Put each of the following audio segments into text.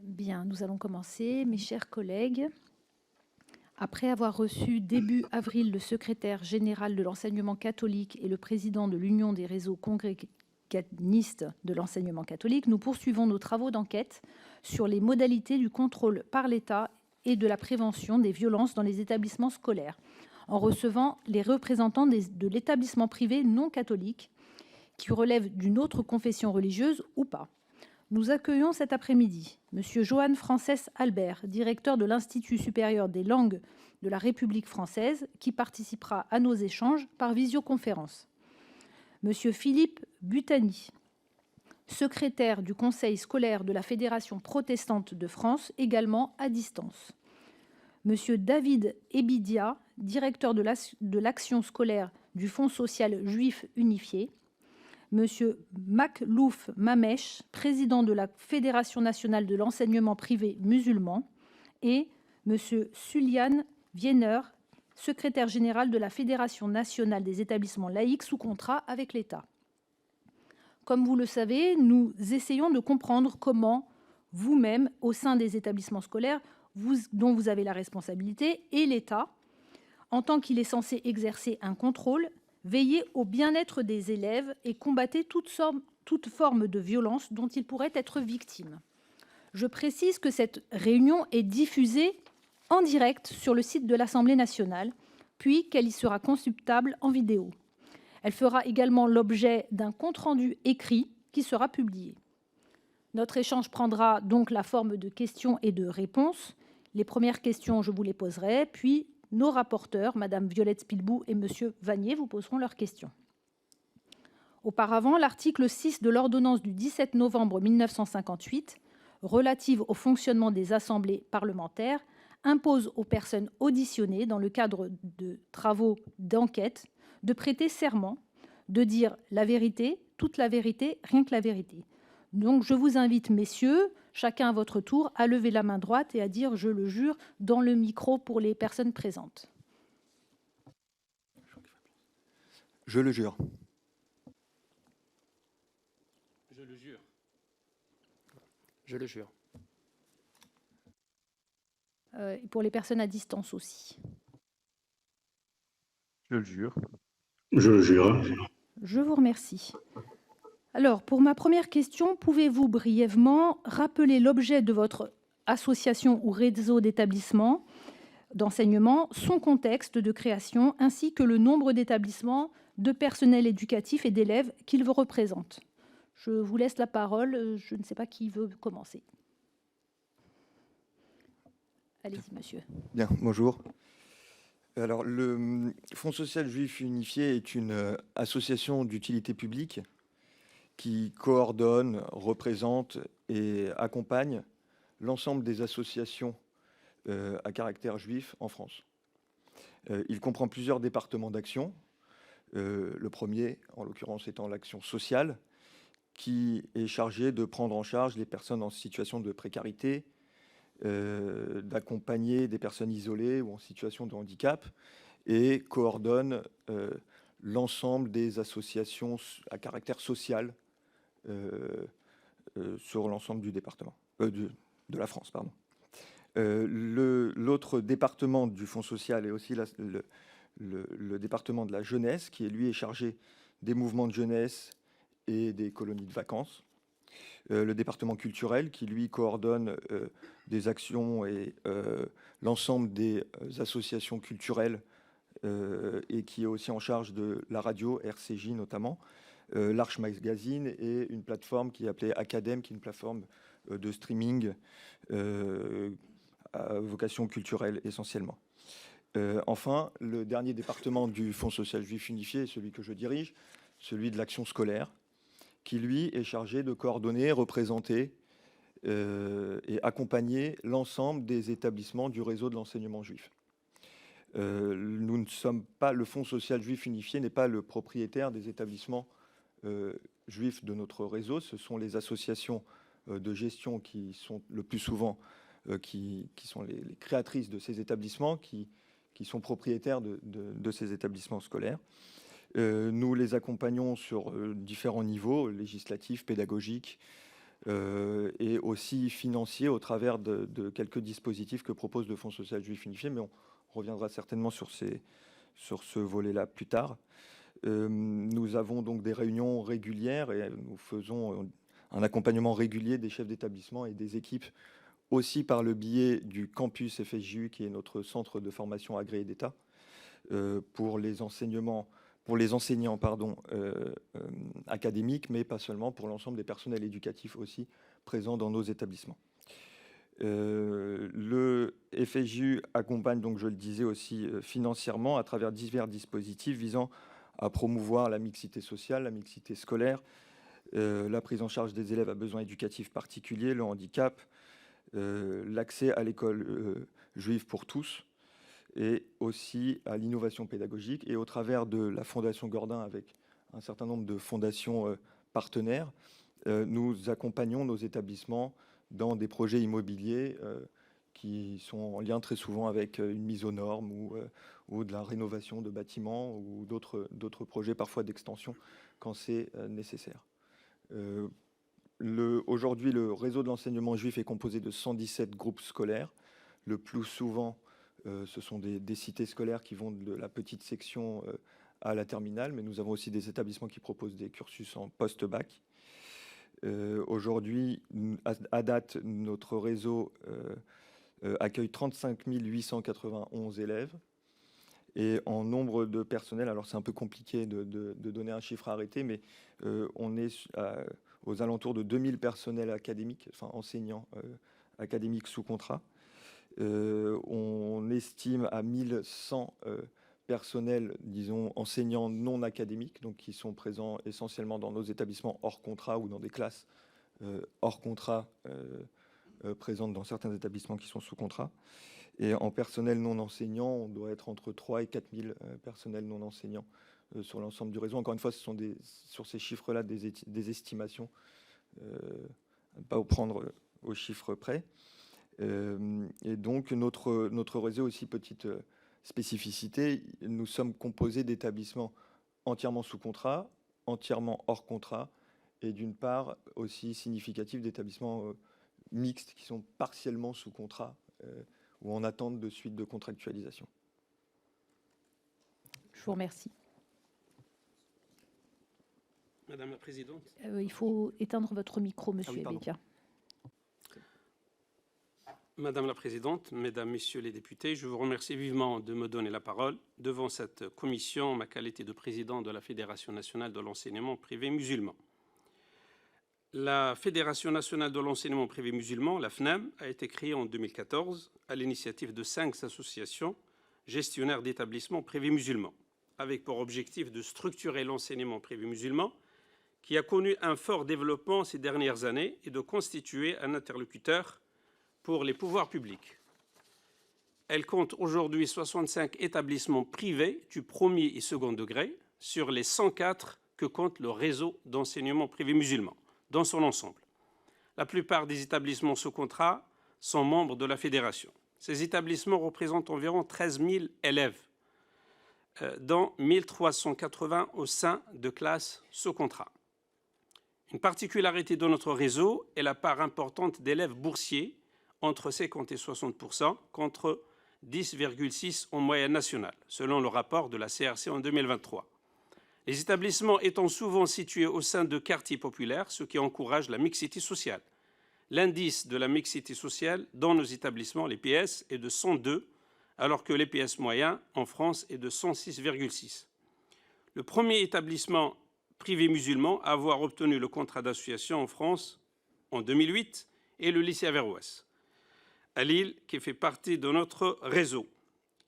Bien, nous allons commencer, mes chers collègues. Après avoir reçu début avril le secrétaire général de l'enseignement catholique et le président de l'Union des réseaux congréganistes de l'enseignement catholique, nous poursuivons nos travaux d'enquête sur les modalités du contrôle par l'État et de la prévention des violences dans les établissements scolaires, en recevant les représentants de l'établissement privé non catholique qui relèvent d'une autre confession religieuse ou pas. Nous accueillons cet après-midi M. Johann Frances Albert, directeur de l'Institut supérieur des langues de la République française, qui participera à nos échanges par visioconférence. M. Philippe Butani, secrétaire du Conseil scolaire de la Fédération protestante de France, également à distance. M. David Ebidia, directeur de l'action scolaire du Fonds social juif unifié. Monsieur Maklouf Mamesh, président de la Fédération nationale de l'enseignement privé musulman, et Monsieur Sulian Vienner, secrétaire général de la Fédération nationale des établissements laïcs sous contrat avec l'État. Comme vous le savez, nous essayons de comprendre comment vous-même, au sein des établissements scolaires dont vous avez la responsabilité, et l'État, en tant qu'il est censé exercer un contrôle, veillez au bien-être des élèves et combattez toute forme de violence dont ils pourraient être victimes. Je précise que cette réunion est diffusée en direct sur le site de l'Assemblée nationale, puis qu'elle y sera consultable en vidéo. Elle fera également l'objet d'un compte-rendu écrit qui sera publié. Notre échange prendra donc la forme de questions et de réponses. Les premières questions, je vous les poserai, puis nos rapporteurs, Mme Violette Spilbou et M. Vanier, vous poseront leurs questions. Auparavant, l'article 6 de l'ordonnance du 17 novembre 1958, relative au fonctionnement des assemblées parlementaires, impose aux personnes auditionnées dans le cadre de travaux d'enquête de prêter serment, de dire la vérité, toute la vérité, rien que la vérité. Donc je vous invite, messieurs, chacun à votre tour, à lever la main droite et à dire « je le jure » dans le micro pour les personnes présentes. Je le jure. Je le jure. Je le jure. Et pour les personnes à distance aussi. Je le jure. Je le jure. Je vous remercie. Alors, pour ma première question, pouvez-vous brièvement rappeler l'objet de votre association ou réseau d'établissements d'enseignement, son contexte de création, ainsi que le nombre d'établissements, de personnel éducatif et d'élèves qu'il vous représente? Je vous laisse la parole. Je ne sais pas qui veut commencer. Allez-y, monsieur. Bien, bonjour. Alors, le Fonds social juif unifié est une association d'utilité publique qui coordonne, représente et accompagne l'ensemble des associations à caractère juif en France. Il comprend plusieurs départements d'action. Le premier, en l'occurrence, étant l'action sociale, qui est chargé de prendre en charge les personnes en situation de précarité, d'accompagner des personnes isolées ou en situation de handicap, et coordonne l'ensemble des associations à caractère social sur l'ensemble du département, de la France, pardon. L'autre département du Fonds social est aussi le département de la jeunesse, qui lui est chargé des mouvements de jeunesse et des colonies de vacances. Le département culturel, qui lui coordonne des actions et l'ensemble des associations culturelles et qui est aussi en charge de la radio, RCJ notamment, l'Arche Magazine et une plateforme qui est appelée Academ, qui est une plateforme de streaming à vocation culturelle essentiellement. Enfin, le dernier département du Fonds social juif unifié est celui que je dirige, celui de l'action scolaire, qui lui est chargé de coordonner, représenter et accompagner l'ensemble des établissements du réseau de l'enseignement juif. Nous ne sommes pas, le Fonds social juif unifié n'est pas le propriétaire des établissements juifs de notre réseau. Ce sont les associations de gestion qui sont le plus souvent qui sont les créatrices de ces établissements, qui sont propriétaires de ces établissements scolaires. Nous les accompagnons sur différents niveaux, législatifs, pédagogiques, et aussi financiers au travers de quelques dispositifs que propose le Fonds social juif unifié, mais on reviendra certainement sur ce volet-là plus tard. Nous avons donc des réunions régulières et nous faisons un accompagnement régulier des chefs d'établissement et des équipes, aussi par le biais du campus FSJU, qui est notre centre de formation agréé d'État, pour les enseignants académiques, mais pas seulement, pour l'ensemble des personnels éducatifs aussi présents dans nos établissements. Le FSJU accompagne, donc je le disais aussi, financièrement à travers divers dispositifs visant à promouvoir la mixité sociale, la mixité scolaire, la prise en charge des élèves à besoins éducatifs particuliers, le handicap, l'accès à l'école juive pour tous, et aussi à l'innovation pédagogique. Et au travers de la Fondation Gordin, avec un certain nombre de fondations partenaires, nous accompagnons nos établissements dans des projets immobiliers qui sont en lien très souvent avec une mise aux normes ou de la rénovation de bâtiments ou d'autres projets, parfois d'extension, quand c'est nécessaire. Aujourd'hui, le réseau de l'enseignement juif est composé de 117 groupes scolaires. Le plus souvent, ce sont des cités scolaires qui vont de la petite section à la terminale, mais nous avons aussi des établissements qui proposent des cursus en post-bac. Aujourd'hui, à date, notre réseau accueille 35 891 élèves. Et en nombre de personnel, alors c'est un peu compliqué de donner un chiffre arrêté, mais on est aux alentours de 2000 personnels académiques, enfin enseignants académiques sous contrat. On estime à 1100 personnels, disons, enseignants non académiques, donc qui sont présents essentiellement dans nos établissements hors contrat ou dans des classes hors contrat présentes dans certains établissements qui sont sous contrat. Et en personnel non enseignant, on doit être entre 3 et 4 000 personnels non enseignants sur l'ensemble du réseau. Encore une fois, ce sont sur ces chiffres-là des estimations, pas au prendre aux chiffres près. Et donc, notre réseau aussi, petite spécificité, nous sommes composés d'établissements entièrement sous contrat, entièrement hors contrat, et d'une part aussi significative d'établissements mixtes qui sont partiellement sous contrat ou en attente de suite de contractualisation. Je vous remercie. Madame la Présidente. Il faut éteindre votre micro, Monsieur oui, Ebédia. Madame la Présidente, Mesdames, Messieurs les députés, je vous remercie vivement de me donner la parole devant cette commission en ma qualité de président de la Fédération nationale de l'enseignement privé musulman. La Fédération nationale de l'enseignement privé musulman, la FNEM, a été créée en 2014 à l'initiative de 5 associations gestionnaires d'établissements privés musulmans, avec pour objectif de structurer l'enseignement privé musulman qui a connu un fort développement ces dernières années et de constituer un interlocuteur pour les pouvoirs publics. Elle compte aujourd'hui 65 établissements privés du premier et second degré sur les 104 que compte le réseau d'enseignement privé musulman dans son ensemble. La plupart des établissements sous contrat sont membres de la fédération. Ces établissements représentent environ 13 000 élèves, dont 1 380 au sein de classes sous contrat. Une particularité de notre réseau est la part importante d'élèves boursiers, entre 50 et 60%, contre 10,6% en moyenne nationale, selon le rapport de la CRC en 2023. Les établissements étant souvent situés au sein de quartiers populaires, ce qui encourage la mixité sociale. L'indice de la mixité sociale dans nos établissements, les PS, est de 102, alors que les PS moyens en France est de 106,6. Le premier établissement privé musulman à avoir obtenu le contrat d'association en France en 2008 est le lycée Averroès, à Lille, qui fait partie de notre réseau.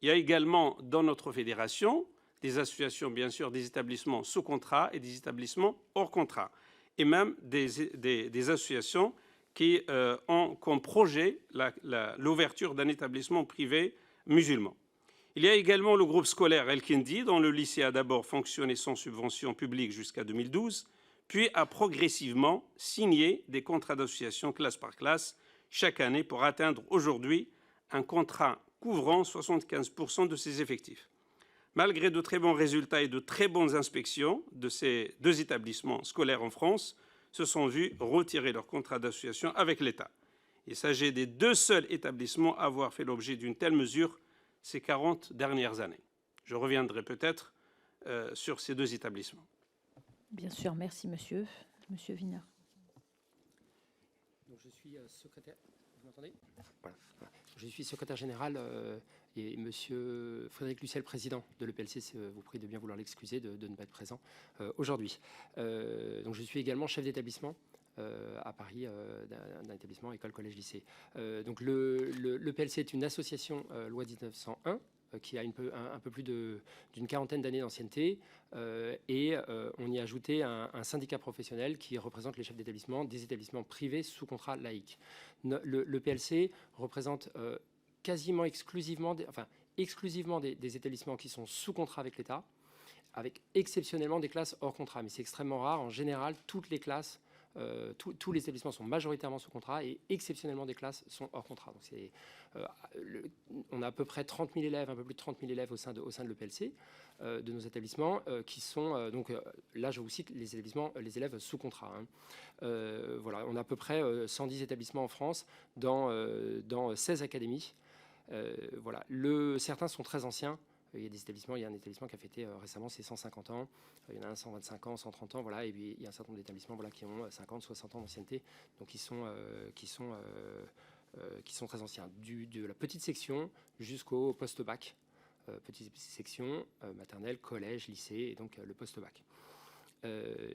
Il y a également dans notre fédération des associations, bien sûr, des établissements sous contrat et des établissements hors contrat, et même des associations qui ont comme projet l'ouverture d'un établissement privé musulman. Il y a également le groupe scolaire El-Kindi, dont le lycée a d'abord fonctionné sans subvention publique jusqu'à 2012, puis a progressivement signé des contrats d'association classe par classe chaque année pour atteindre aujourd'hui un contrat couvrant 75% de ses effectifs. Malgré de très bons résultats et de très bonnes inspections de ces 2 établissements scolaires en France, se sont vus retirer leur contrat d'association avec l'État. Il s'agit des 2 seuls établissements à avoir fait l'objet d'une telle mesure ces 40 dernières années. Je reviendrai peut-être sur ces 2 établissements. Bien sûr, merci monsieur. Monsieur Wiener. Donc, je suis secrétaire. Vous m'entendez ? Voilà. Je suis secrétaire général et monsieur Frédéric Luciel, président de l'EPLC, vous prie de bien vouloir l'excuser de ne pas être présent aujourd'hui. Donc, je suis également chef d'établissement à Paris d'un établissement école, collège, lycée. Donc, l'EPLC est une association loi 1901 qui a un peu plus d'une quarantaine d'années d'ancienneté, et on y a ajouté un syndicat professionnel qui représente les chefs d'établissement des établissements privés sous contrat laïque. Le PLC représente quasiment exclusivement, exclusivement des établissements qui sont sous contrat avec l'État, avec exceptionnellement des classes hors contrat. Mais c'est extrêmement rare. En général, toutes les classes, tous les établissements sont majoritairement sous contrat et exceptionnellement des classes sont hors contrat. Donc on a à peu près 30 000 élèves, un peu plus de 30 000 élèves au sein de l'EPLC, de nos établissements, qui sont, là je vous cite les établissements, les élèves sous contrat. Voilà, on a à peu près 110 établissements en France dans 16 académies. Voilà. Certains sont très anciens. Il y a des établissements, il y a un établissement qui a fêté récemment ses 150 ans, il y en a un 125 ans, 130 ans, voilà, et puis il y a un certain nombre d'établissements qui ont 50, 60 ans d'ancienneté, donc qui sont très anciens, de la petite section jusqu'au post-bac, petite section, maternelle, collège, lycée, et donc le post-bac.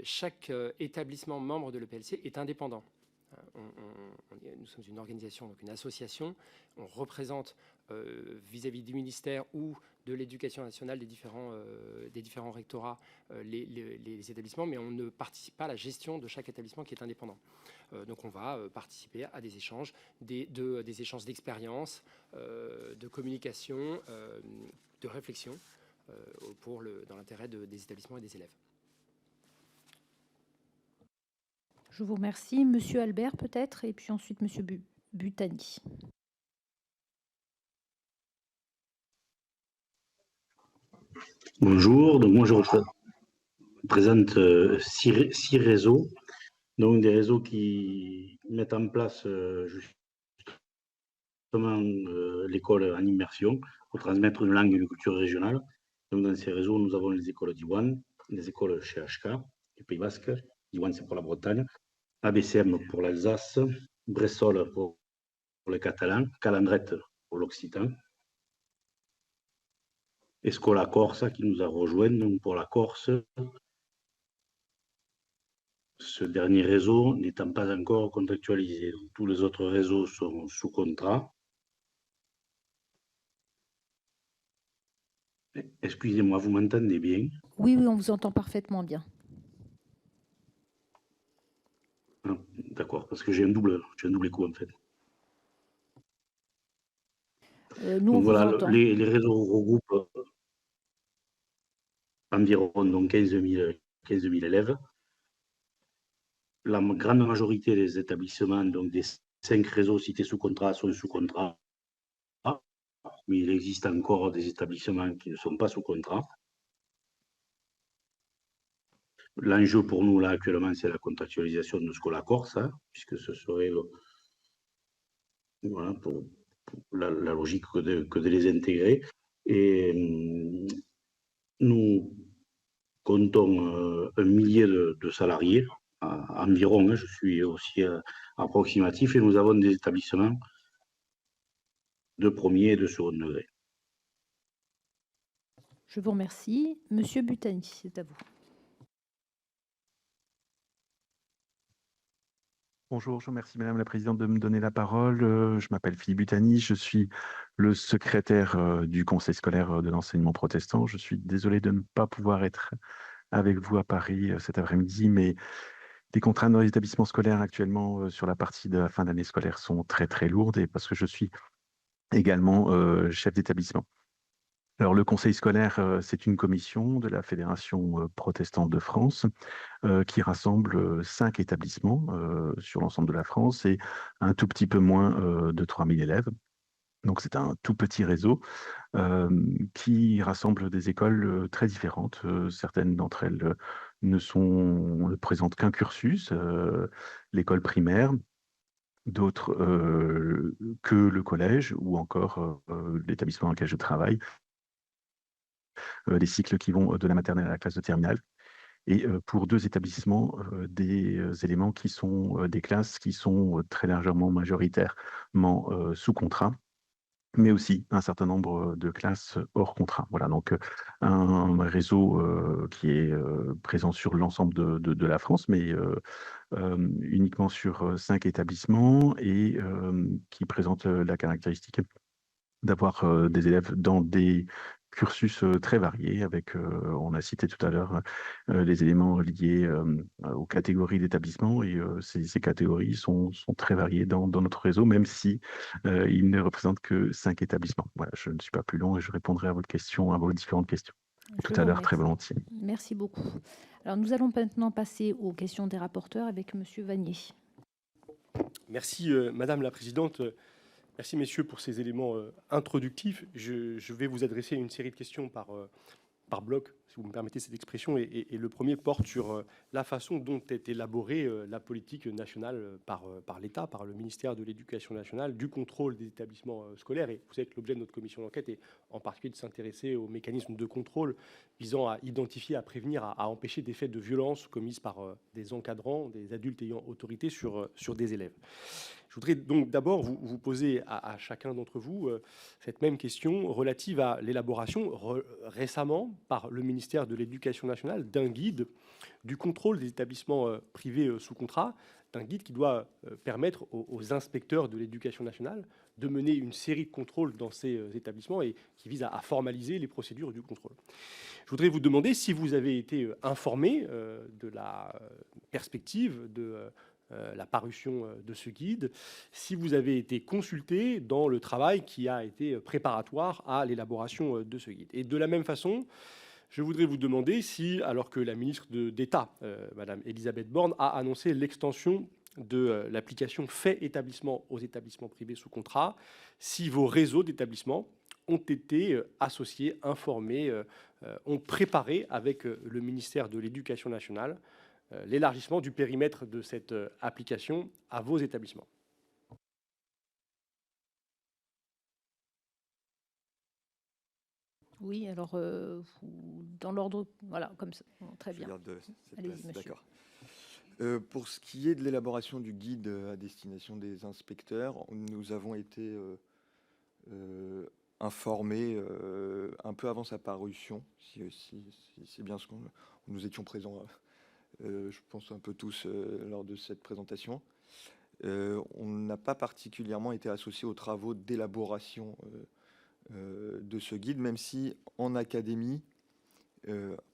Chaque établissement membre de l'EPLC est indépendant. Nous sommes une organisation, donc une association. On représente vis-à-vis du ministère ou de l'Éducation nationale des différents rectorats les établissements, mais on ne participe pas à la gestion de chaque établissement qui est indépendant. Donc on va participer à des échanges, des échanges d'expérience, de communication, de réflexion dans l'intérêt des établissements et des élèves. Je vous remercie. Monsieur Albert, peut-être, et puis ensuite Monsieur Butani. Bonjour, donc moi je représente 6 réseaux, donc des réseaux qui mettent en place justement l'école en immersion pour transmettre une langue et une culture régionale. Donc dans ces réseaux, nous avons les écoles d'Iwan, les écoles CHK, du Pays Basque, Iwan c'est pour la Bretagne, ABCM pour l'Alsace, Bressol pour le catalan, Calandrette pour l'occitan, Escola Corsa qui nous a rejoint donc pour la Corse. Ce dernier réseau n'étant pas encore contractualisé. Donc, tous les autres réseaux sont sous contrat. Excusez-moi, vous m'entendez bien? Oui, on vous entend parfaitement bien. Ah, d'accord, parce que j'ai un double écho en fait. Nous, on donc, vous entend. Les réseaux regroupent environ donc 15 000 élèves. La grande majorité des établissements, donc des 5 réseaux cités sous contrat, sont sous contrat. Mais il existe encore des établissements qui ne sont pas sous contrat. L'enjeu pour nous, là, actuellement, c'est la contractualisation de Scola Corse, puisque ce serait voilà, pour la logique que de les intégrer. Et nous comptons 1 millier de salariés, environ, je suis aussi approximatif, et nous avons des établissements de premier et de second degré. Je vous remercie. Monsieur Butani, c'est à vous. Bonjour, je vous remercie Madame la Présidente de me donner la parole. Je m'appelle Philippe Butani, je suis le secrétaire du Conseil scolaire de l'enseignement protestant. Je suis désolé de ne pas pouvoir être avec vous à Paris cet après-midi, mais les contraintes dans les établissements scolaires actuellement sur la partie de la fin d'année scolaire sont très très lourdes, et parce que je suis également chef d'établissement. Alors, le conseil scolaire, c'est une commission de la Fédération protestante de France qui rassemble 5 établissements sur l'ensemble de la France et un tout petit peu moins de 3 000 élèves. Donc, c'est un tout petit réseau qui rassemble des écoles très différentes. Certaines d'entre elles ne présentent qu'un cursus, l'école primaire, d'autres que le collège ou encore l'établissement dans lequel je travaille, des cycles qui vont de la maternelle à la classe de terminale. Et pour 2 établissements, des éléments qui sont des classes qui sont très largement majoritairement sous contrat, mais aussi un certain nombre de classes hors contrat. Voilà, donc un réseau qui est présent sur l'ensemble de la France, mais uniquement sur 5 établissements et qui présente la caractéristique d'avoir des élèves dans des cursus très variés avec, on a cité tout à l'heure les éléments liés aux catégories d'établissements et ces catégories sont très variées dans notre réseau, même si ils ne représentent que 5 établissements. Voilà, je ne suis pas plus long et je répondrai à votre question, à vos différentes questions tout à l'heure très volontiers. Merci beaucoup. Alors, nous allons maintenant passer aux questions des rapporteurs avec Monsieur Vanier. Merci, Madame la Présidente. Merci, messieurs, pour ces éléments introductifs. Je vais vous adresser une série de questions par bloc, si vous me permettez cette expression. Et le premier porte sur la façon dont est élaborée la politique nationale par l'État, par le ministère de l'Éducation nationale, du contrôle des établissements scolaires. Et vous savez que l'objet de notre commission d'enquête est en particulier de s'intéresser aux mécanismes de contrôle visant à identifier, à prévenir, à empêcher des faits de violence commises par des encadrants, des adultes ayant autorité sur des élèves. Je voudrais donc d'abord vous poser à chacun d'entre vous cette même question relative à l'élaboration récemment par le ministère de l'Éducation nationale d'un guide du contrôle des établissements privés sous contrat, d'un guide qui doit permettre aux inspecteurs de l'Éducation nationale de mener une série de contrôles dans ces établissements et qui vise à formaliser les procédures du contrôle. Je voudrais vous demander si vous avez été informé de la perspective de la parution de ce guide, si vous avez été consulté dans le travail qui a été préparatoire à l'élaboration de ce guide. Et de la même façon, je voudrais vous demander si, alors que la ministre d'État, Madame Elisabeth Borne, a annoncé l'extension de l'application Fait établissement aux établissements privés sous contrat, si vos réseaux d'établissements ont été associés, informés, ont préparé avec le ministère de l'Éducation nationale l'élargissement du périmètre de cette application à vos établissements. Oui, alors, dans l'ordre, voilà, comme ça. Bon, très bien. Allez-y, monsieur. D'accord. Pour ce qui est de l'élaboration du guide à destination des inspecteurs, nous avons été informés un peu avant sa parution, si c'est bien ce qu'on nous étions présents. Je pense un peu tous lors de cette présentation. On n'a pas particulièrement été associé aux travaux d'élaboration de ce guide, même si en académie,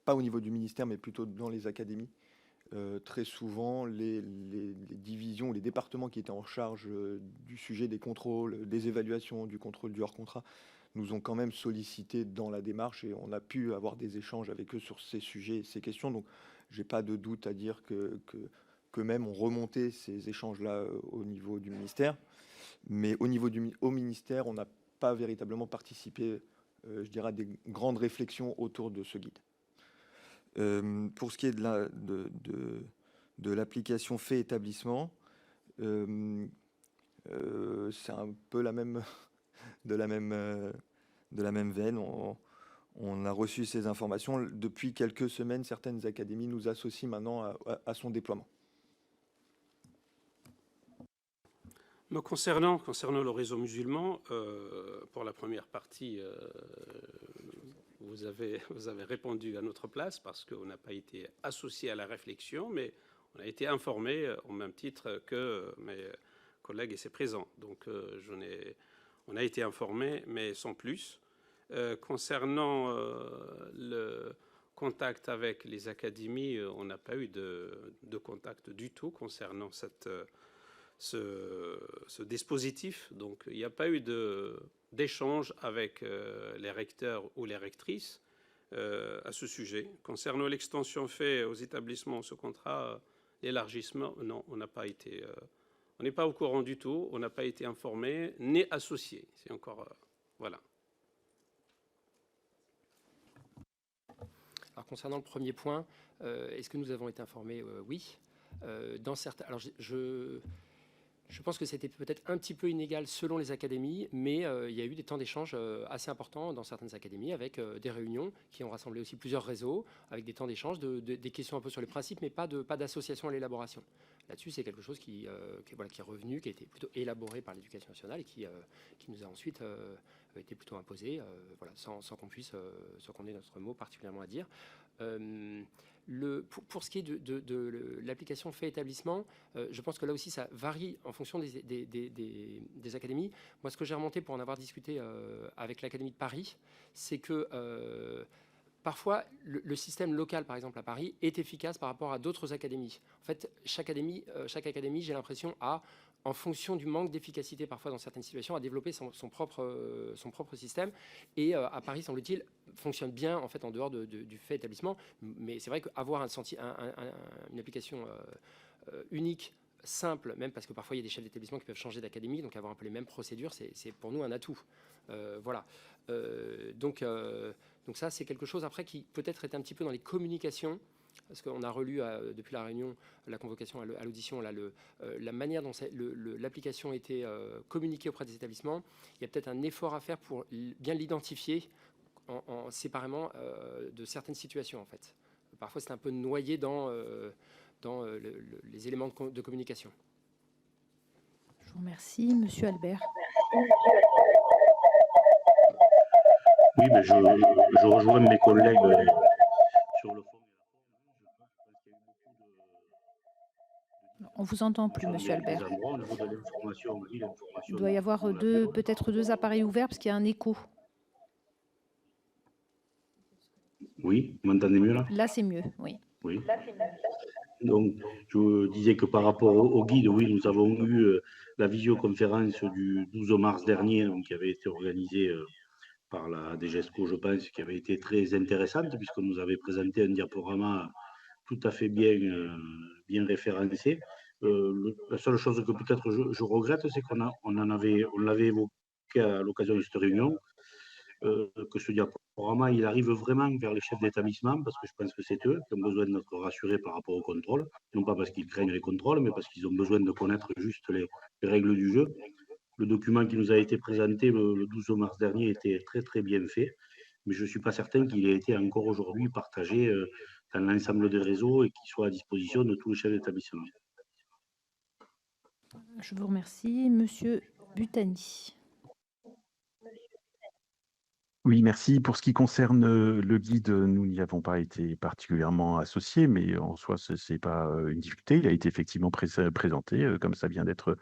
pas au niveau du ministère, mais plutôt dans les académies, très souvent les divisions, les départements qui étaient en charge du sujet des contrôles, des évaluations, du contrôle du hors-contrat, nous ont quand même sollicité dans la démarche et on a pu avoir des échanges avec eux sur ces sujets, ces questions. Donc, j'ai pas de doute à dire que même on remontait ces échanges-là au niveau du ministère. Mais au niveau au ministère, on n'a pas véritablement participé, je dirais, à des grandes réflexions autour de ce guide. Pour ce qui est de l'application Fait établissement, c'est un peu de la même veine. On a reçu ces informations. Depuis quelques semaines, certaines académies nous associent maintenant à son déploiement. Concernant le réseau musulman, pour la première partie, vous avez répondu à notre place parce qu'on n'a pas été associé à la réflexion, mais on a été informé au même titre que mes collègues ici présents. Donc, on a été informé, mais sans plus. Concernant le contact avec les académies, on n'a pas eu de contact du tout concernant ce dispositif. Donc, il n'y a pas eu d'échange avec les recteurs ou les rectrices à ce sujet. Concernant l'extension faite aux établissements sous contrat, l'élargissement, non, on n'a pas été... on n'est pas au courant du tout, on n'a pas été informé, ni associé. C'est encore... voilà. Alors, concernant le premier point, Est-ce que nous avons été informés? Oui. Dans certains, alors je pense que c'était peut-être un petit peu inégal selon les académies, mais il y a eu des temps d'échange assez importants dans certaines académies, avec des réunions qui ont rassemblé aussi plusieurs réseaux, avec des temps d'échange, des questions un peu sur les principes, mais pas d'association à l'élaboration. Là-dessus, c'est quelque chose qui est revenu, qui a été plutôt élaboré par l'Éducation nationale et qui nous a ensuite été plutôt imposé, sans qu'on ait notre mot particulièrement à dire. Pour ce qui est de l'application fait établissement, je pense que là aussi ça varie en fonction des académies. Moi, ce que j'ai remonté pour en avoir discuté avec l'Académie de Paris, c'est que parfois le système local, par exemple à Paris, est efficace par rapport à d'autres académies. En fait, chaque académie, j'ai l'impression, a, en fonction du manque d'efficacité parfois dans certaines situations, à développer son propre système. Et à Paris, semble-t-il, fonctionne bien en fait en dehors du fait établissement. Mais c'est vrai qu'avoir une application unique, simple, même parce que parfois il y a des chefs d'établissement qui peuvent changer d'académie, donc avoir un peu les mêmes procédures, c'est pour nous un atout. Voilà. Donc ça, c'est quelque chose après qui peut-être est un petit peu dans les communications. Parce qu'on a relu depuis la réunion, la convocation à l'audition, la manière dont l'application a été communiquée auprès des établissements. Il y a peut-être un effort à faire pour bien l'identifier séparément de certaines situations, en fait. Parfois, c'est un peu noyé dans les éléments de communication. Je vous remercie. Monsieur Albert. Oui, mais je rejoins mes collègues sur le fond. On vous entend plus, Monsieur Albert. Au niveau de l'information, Il doit y avoir peut-être deux appareils ouverts parce qu'il y a un écho. Oui, vous m'entendez mieux là? Là, c'est mieux, oui. Oui. Donc, je disais que par rapport au guide, oui, nous avons eu la visioconférence du 12 mars dernier, donc, qui avait été organisée par la DGESCO, je pense, qui avait été très intéressante, puisqu'on nous avait présenté un diaporama tout à fait bien référencé. La seule chose que peut-être je regrette, c'est on l'avait évoqué à l'occasion de cette réunion, que ce diaporama, il arrive vraiment vers les chefs d'établissement, parce que je pense que c'est eux qui ont besoin d'être rassurés par rapport au contrôle, non pas parce qu'ils craignent les contrôles, mais parce qu'ils ont besoin de connaître juste les règles du jeu. Le document qui nous a été présenté le 12 mars dernier était très très bien fait, mais je ne suis pas certain qu'il ait été encore aujourd'hui partagé dans l'ensemble des réseaux et qu'il soit à disposition de tous les chefs d'établissement. Je vous remercie. Monsieur Butani. Oui, merci. Pour ce qui concerne le guide, nous n'y avons pas été particulièrement associés, mais en soi, ce n'est pas une difficulté. Il a été effectivement présenté, comme ça vient d'être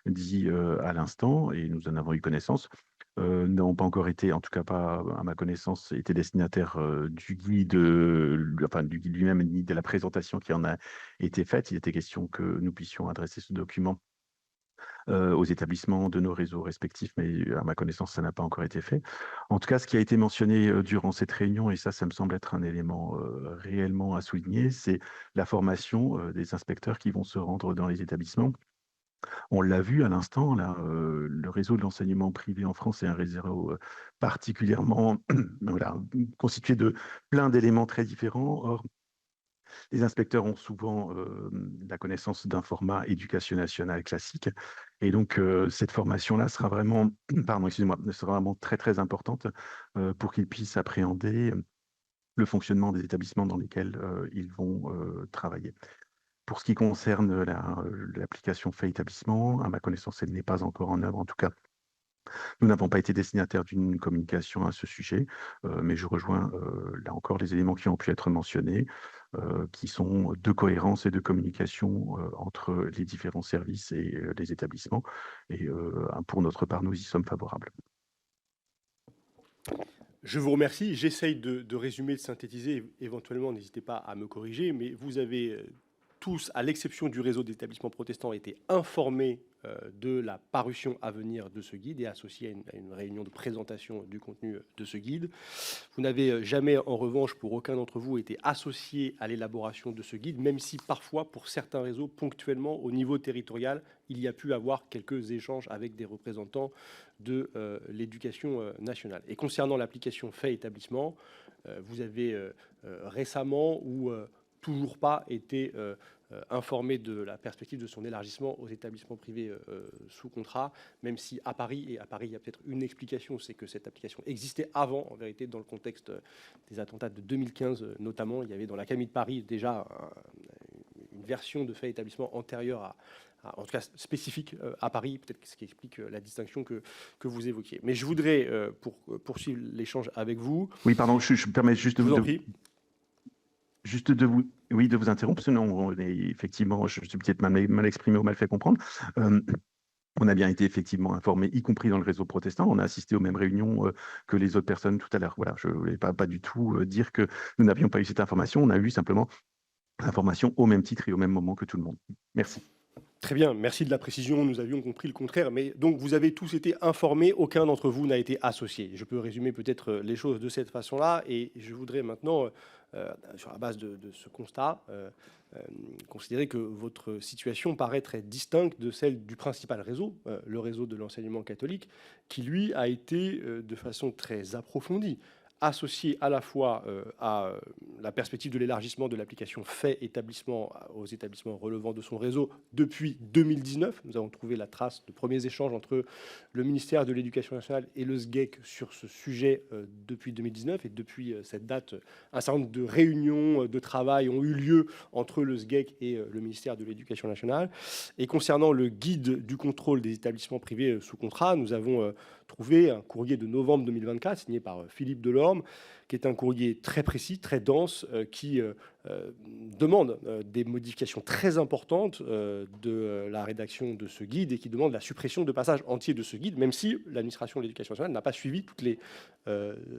dit à l'instant, et nous en avons eu connaissance. N'ont pas encore été, en tout cas pas à ma connaissance, été destinataires du guide lui-même, ni de la présentation qui en a été faite. Il était question que nous puissions adresser ce document aux établissements de nos réseaux respectifs, mais à ma connaissance, ça n'a pas encore été fait. En tout cas, ce qui a été mentionné durant cette réunion, et ça me semble être un élément réellement à souligner, c'est la formation des inspecteurs qui vont se rendre dans les établissements. On l'a vu à l'instant, là, le réseau de l'enseignement privé en France est un réseau particulièrement constitué de plein d'éléments très différents. Or, les inspecteurs ont souvent la connaissance d'un format éducation nationale classique. Et donc, cette formation-là sera vraiment, sera vraiment très, très importante pour qu'ils puissent appréhender le fonctionnement des établissements dans lesquels ils vont travailler. Pour ce qui concerne l'application fait établissement, à ma connaissance, elle n'est pas encore en œuvre. En tout cas, nous n'avons pas été destinataires d'une communication à ce sujet, mais je rejoins là encore les éléments qui ont pu être mentionnés, qui sont de cohérence et de communication entre les différents services et les établissements. Et pour notre part, nous y sommes favorables. Je vous remercie. J'essaye de résumer, de synthétiser. Éventuellement, n'hésitez pas à me corriger, mais vous avez tous, à l'exception du réseau d'établissements protestants, été informés de la parution à venir de ce guide et associés à une réunion de présentation du contenu de ce guide. Vous n'avez jamais, en revanche, pour aucun d'entre vous, été associé à l'élaboration de ce guide, même si parfois, pour certains réseaux, ponctuellement, au niveau territorial, il y a pu avoir quelques échanges avec des représentants de l'éducation nationale. Et concernant l'application fait établissement, vous avez récemment ou toujours pas été informé de la perspective de son élargissement aux établissements privés sous contrat, même si à Paris, et à Paris il y a peut-être une explication, c'est que cette application existait avant, en vérité, dans le contexte des attentats de 2015 notamment. Il y avait dans l'Académie de Paris déjà une version de fait établissement antérieure en tout cas spécifique à Paris, peut-être ce qui explique la distinction que vous évoquiez. Mais je voudrais, pour poursuivre l'échange avec vous... Oui, pardon, je me permets juste de vous... Juste de vous interrompre, sinon on est effectivement, je suis peut-être mal exprimé ou mal fait comprendre. On a bien été effectivement informés, y compris dans le réseau protestant. On a assisté aux mêmes réunions que les autres personnes tout à l'heure. Voilà, je ne voulais pas du tout dire que nous n'avions pas eu cette information. On a eu simplement l'information au même titre et au même moment que tout le monde. Merci. Très bien, merci de la précision. Nous avions compris le contraire. Mais donc, vous avez tous été informés. Aucun d'entre vous n'a été associé. Je peux résumer peut-être les choses de cette façon-là. Et je voudrais maintenant, sur la base de ce constat, considérer que votre situation paraît très distincte de celle du principal réseau, le réseau de l'enseignement catholique, qui, lui, a été de façon très approfondie associé à la fois à la perspective de l'élargissement de l'application fait établissement aux établissements relevant de son réseau depuis 2019. Nous avons trouvé la trace de premiers échanges entre le ministère de l'Éducation nationale et le SGEC sur ce sujet depuis 2019. Et depuis cette date, un certain nombre de réunions de travail ont eu lieu entre le SGEC et le ministère de l'Éducation nationale. Et concernant le guide du contrôle des établissements privés sous contrat, nous avons trouvé un courrier de novembre 2024 signé par Philippe Delorme, qui est un courrier très précis, très dense, qui demande des modifications très importantes de la rédaction de ce guide et qui demande la suppression de passages entiers de ce guide, même si l'administration de l'Éducation nationale n'a pas suivi toutes les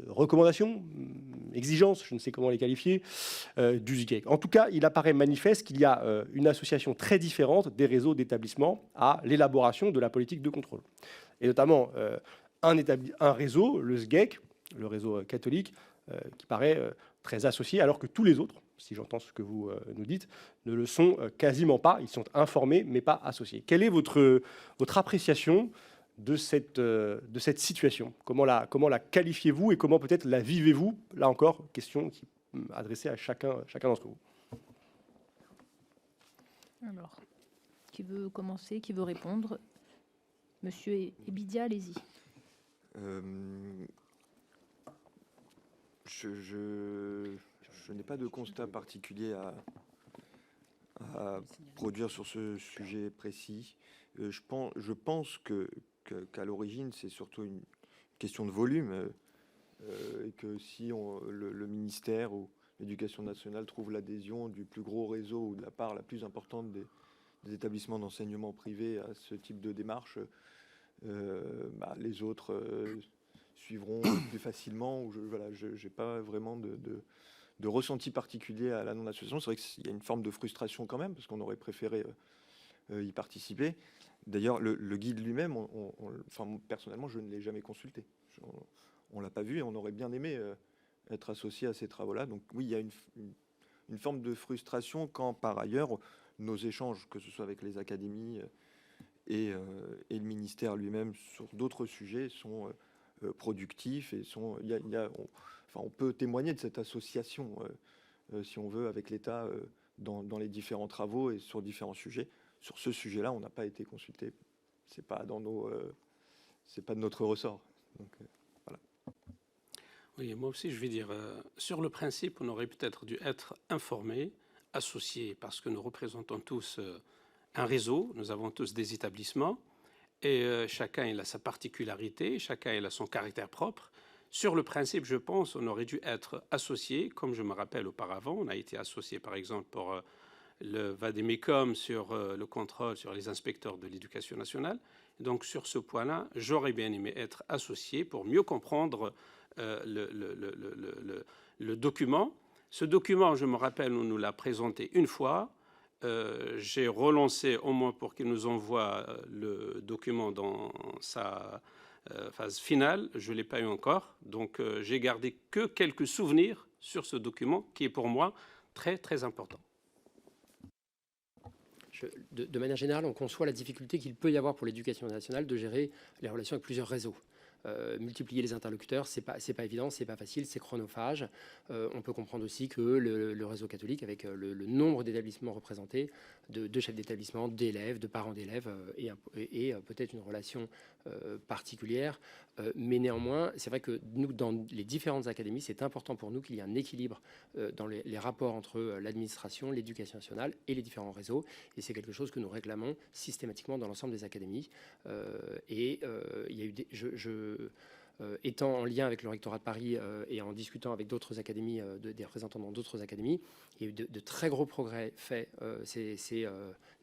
recommandations, exigences, je ne sais comment les qualifier, du SGEC. En tout cas, il apparaît manifeste qu'il y a une association très différente des réseaux d'établissements à l'élaboration de la politique de contrôle. Et notamment un réseau, le SGEC, le réseau catholique, qui paraît très associé, alors que tous les autres, si j'entends ce que vous nous dites, ne le sont quasiment pas. Ils sont informés, mais pas associés. Quelle est votre appréciation de cette situation ? Comment la qualifiez-vous et comment peut-être la vivez-vous ? Là encore, question adressée à chacun d'entre vous. Alors, qui veut commencer ? Qui veut répondre ? Monsieur Ebidia, allez-y. Je n'ai pas de constat particulier à produire sur ce sujet précis. Je pense qu'à l'origine, c'est surtout une question de volume et que si le ministère ou l'Éducation nationale trouve l'adhésion du plus gros réseau ou de la part la plus importante des établissements d'enseignement privé à ce type de démarche, les autres suivront plus facilement. Je n'ai pas vraiment de ressenti particulier à la non-association. C'est vrai qu'il y a une forme de frustration quand même, parce qu'on aurait préféré y participer. D'ailleurs, le guide lui-même, personnellement, je ne l'ai jamais consulté. On ne l'a pas vu et on aurait bien aimé être associé à ces travaux-là. Donc oui, il y a une forme de frustration quand, par ailleurs, nos échanges, que ce soit avec les académies et le ministère lui-même sur d'autres sujets, sont productifs et on peut témoigner de cette association, si on veut, avec l'État dans les différents travaux et sur différents sujets. Sur ce sujet-là, on n'a pas été consulté. C'est pas c'est pas de notre ressort. Donc, voilà. Oui, moi aussi, je vais dire, sur le principe, on aurait peut-être dû être informés, associés, parce que nous représentons tous un réseau, nous avons tous des établissements, et chacun il a sa particularité, chacun il a son caractère propre. Sur le principe, je pense, on aurait dû être associés, comme je me rappelle auparavant, on a été associés par exemple pour le Vademecum sur le contrôle sur les inspecteurs de l'Éducation nationale. Donc sur ce point-là, j'aurais bien aimé être associé pour mieux comprendre le document. Ce document, je me rappelle, on nous l'a présenté une fois. J'ai relancé au moins pour qu'il nous envoie le document dans sa phase finale. Je ne l'ai pas eu encore. Donc j'ai gardé que quelques souvenirs sur ce document qui est pour moi très, très important. De manière générale, on conçoit la difficulté qu'il peut y avoir pour l'Éducation nationale de gérer les relations avec plusieurs réseaux. multiplier les interlocuteurs, c'est pas évident, c'est pas facile, c'est chronophage. On peut comprendre aussi que le réseau catholique, avec le nombre d'établissements représentés, de chefs d'établissement, d'élèves, de parents d'élèves, et peut-être une relation particulière. Mais néanmoins, c'est vrai que nous, dans les différentes académies, c'est important pour nous qu'il y ait un équilibre dans les rapports entre l'administration, l'éducation nationale et les différents réseaux. Et c'est quelque chose que nous réclamons systématiquement dans l'ensemble des académies. Il y a eu étant en lien avec le rectorat de Paris et en discutant avec d'autres académies, des représentants dans d'autres académies, il y a eu de très gros progrès faits ces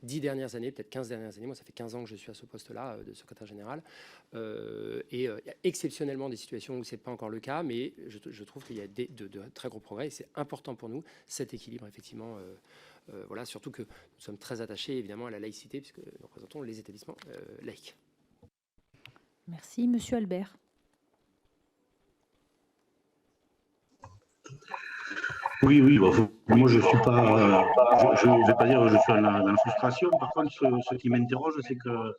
10 dernières années, peut-être 15 dernières années. Moi, ça fait 15 ans que je suis à ce poste-là de secrétaire général. Il y a exceptionnellement des situations où ce n'est pas encore le cas, mais je trouve qu'il y a de très gros progrès et c'est important pour nous, cet équilibre, effectivement. Voilà, surtout que nous sommes très attachés, évidemment, à la laïcité, puisque nous représentons les établissements laïcs. Merci. Monsieur Albert. Oui, moi je suis pas, je ne vais pas dire que je suis dans la frustration. Par contre, ce qui m'interroge, c'est que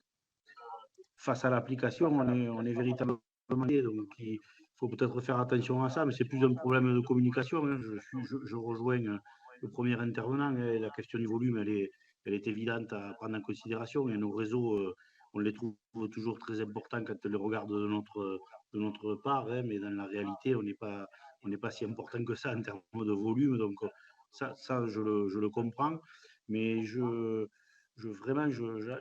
face à l'application, on est véritablement lié. Donc, il faut peut-être faire attention à ça, mais c'est plus un problème de communication. Hein. Je rejoins le premier intervenant. Et la question du volume, elle est évidente à prendre en considération. Et nos réseaux, on les trouve toujours très importants quand on les regarde de notre part, hein, mais dans la réalité, on n'est pas si important que ça en termes de volume. Donc, ça je le comprends. Mais vraiment,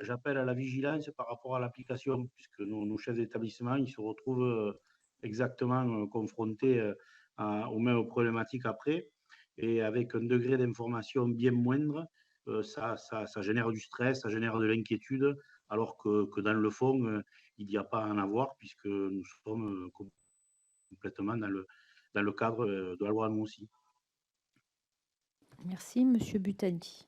j'appelle à la vigilance par rapport à l'application, puisque nos chefs d'établissement, ils se retrouvent exactement confrontés aux mêmes problématiques après, et avec un degré d'information bien moindre, ça génère du stress, ça génère de l'inquiétude, alors que dans le fond, il n'y a pas à en avoir, puisque nous sommes complètement dans le cadre de la loi, nous aussi. Merci. Monsieur Butani.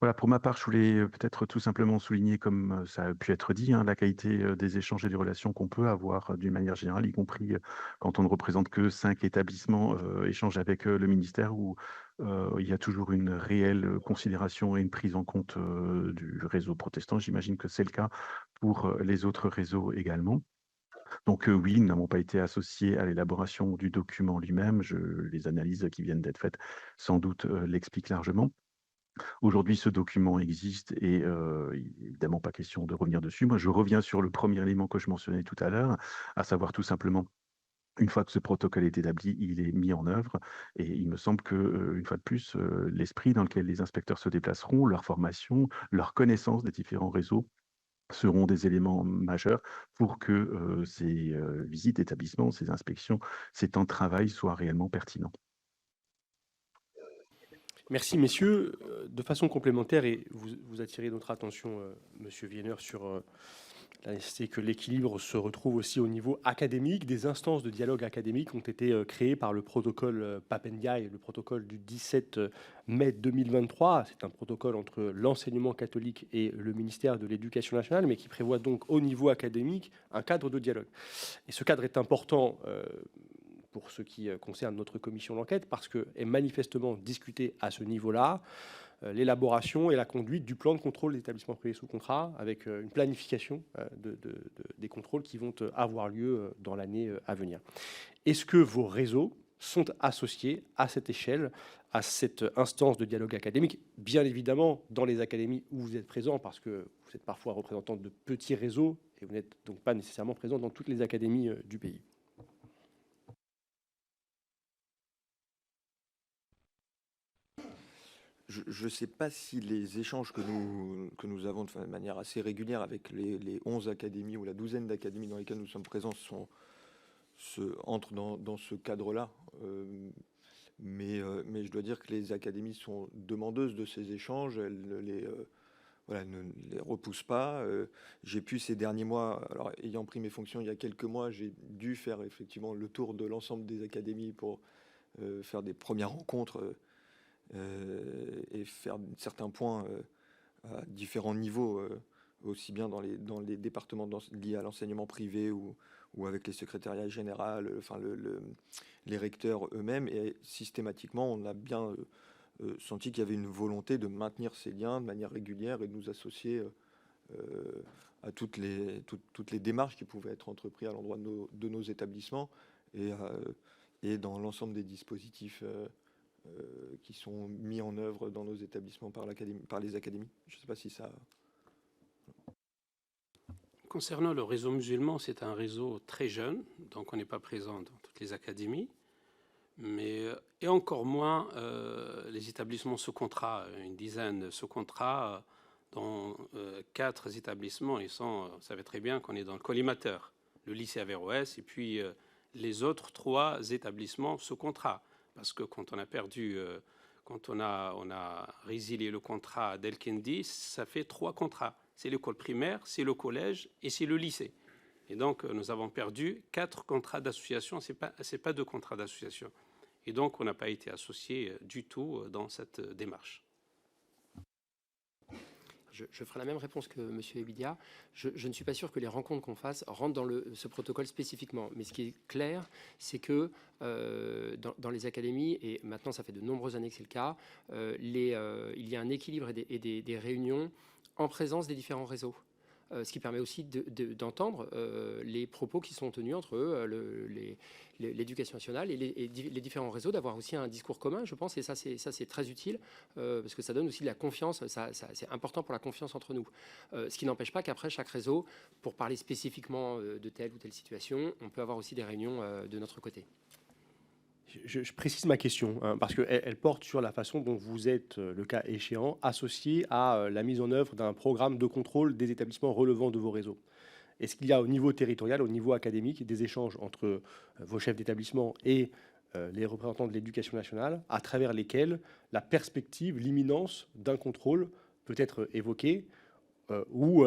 Voilà, pour ma part, je voulais peut-être tout simplement souligner, comme ça a pu être dit, hein, la qualité des échanges et des relations qu'on peut avoir d'une manière générale, y compris quand on ne représente que 5 établissements, échange avec le ministère où il y a toujours une réelle considération et une prise en compte du réseau protestant. J'imagine que c'est le cas pour les autres réseaux également. Donc oui, nous n'avons pas été associés à l'élaboration du document lui-même. Les analyses qui viennent d'être faites sans doute l'expliquent largement. Aujourd'hui, ce document existe et évidemment pas question de revenir dessus. Moi, je reviens sur le premier élément que je mentionnais tout à l'heure, à savoir tout simplement, une fois que ce protocole est établi, il est mis en œuvre et il me semble que, une fois de plus, l'esprit dans lequel les inspecteurs se déplaceront, leur formation, leur connaissance des différents réseaux seront des éléments majeurs pour que ces visites d'établissement, ces inspections, ces temps de travail soient réellement pertinents. Merci, messieurs. De façon complémentaire, et vous attirez notre attention, monsieur Vienner, sur la nécessité que l'équilibre se retrouve aussi au niveau académique. Des instances de dialogue académique ont été créées par le protocole Papendiaï, le protocole du 17 mai 2023. C'est un protocole entre l'enseignement catholique et le ministère de l'Éducation nationale, mais qui prévoit donc au niveau académique un cadre de dialogue. Et ce cadre est important pour ce qui concerne notre commission d'enquête, parce qu'est manifestement discuté à ce niveau-là l'élaboration et la conduite du plan de contrôle des établissements privés sous contrat, avec une planification des contrôles qui vont avoir lieu dans l'année à venir. Est-ce que vos réseaux sont associés à cette échelle, à cette instance de dialogue académique? Bien évidemment, dans les académies où vous êtes présents, parce que vous êtes parfois représentant de petits réseaux, et vous n'êtes donc pas nécessairement présent dans toutes les académies du pays. Je ne sais pas si les échanges que nous avons de manière assez régulière avec les 11 académies ou la douzaine d'académies dans lesquelles nous sommes présents entrent dans ce cadre-là. Mais je dois dire que les académies sont demandeuses de ces échanges. Elles ne les repoussent pas. J'ai pu ces derniers mois, alors ayant pris mes fonctions il y a quelques mois, j'ai dû faire effectivement le tour de l'ensemble des académies pour faire des premières rencontres et faire certains points à différents niveaux, aussi bien dans les départements liés à l'enseignement privé ou avec les secrétariats généraux, enfin les recteurs eux-mêmes. Et systématiquement, on a bien senti qu'il y avait une volonté de maintenir ces liens de manière régulière et de nous associer à toutes les démarches qui pouvaient être entreprises à l'endroit de nos établissements et dans l'ensemble des dispositifs qui sont mis en œuvre dans nos établissements par les académies. Je ne sais pas si ça... Concernant le réseau musulman, c'est un réseau très jeune, donc on n'est pas présent dans toutes les académies, et encore moins les établissements sous contrat, une dizaine sous contrat, dont 4 établissements, vous savez très bien qu'on est dans le collimateur, le lycée Averroès, et puis les autres 3 établissements sous contrat. Parce que quand on a perdu, quand on a résilié le contrat d'El-Kendi, ça fait 3 contrats. C'est l'école primaire, c'est le collège et c'est le lycée. Et donc, nous avons perdu 4 contrats d'association, ce n'est pas 2 contrats d'association. Et donc, on n'a pas été associé du tout dans cette démarche. Je ferai la même réponse que M. Ebidia. Je ne suis pas sûr que les rencontres qu'on fasse rentrent dans ce protocole spécifiquement. Mais ce qui est clair, c'est que dans les académies, et maintenant ça fait de nombreuses années que c'est le cas, il y a un équilibre et des réunions en présence des différents réseaux. Ce qui permet aussi d'entendre les propos qui sont tenus entre l'éducation nationale et les différents réseaux, d'avoir aussi un discours commun, je pense, et ça c'est très utile, parce que ça donne aussi de la confiance, c'est important pour la confiance entre nous. Ce qui n'empêche pas qu'après, chaque réseau, pour parler spécifiquement de telle ou telle situation, on peut avoir aussi des réunions de notre côté. Je précise ma question, hein, parce qu'elle porte sur la façon dont vous êtes, le cas échéant, associé à la mise en œuvre d'un programme de contrôle des établissements relevant de vos réseaux. Est-ce qu'il y a au niveau territorial, au niveau académique, des échanges entre vos chefs d'établissement et les représentants de l'éducation nationale, à travers lesquels la perspective, l'imminence d'un contrôle peut être évoquée, ou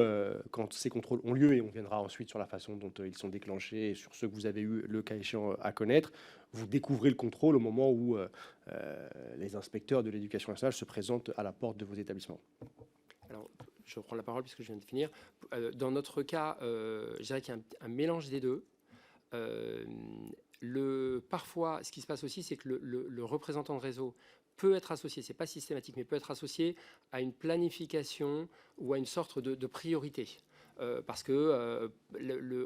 quand ces contrôles ont lieu, et on viendra ensuite sur la façon dont ils sont déclenchés et sur ce que vous avez eu le cas échéant à connaître, vous découvrez le contrôle au moment où les inspecteurs de l'éducation nationale se présentent à la porte de vos établissements. Alors, je reprends la parole puisque je viens de finir. Dans notre cas, je dirais qu'il y a un mélange des deux. Parfois, ce qui se passe aussi, c'est que le représentant de réseau peut être associé, c'est pas systématique, mais peut être associé à une planification ou à une sorte de priorité. Parce que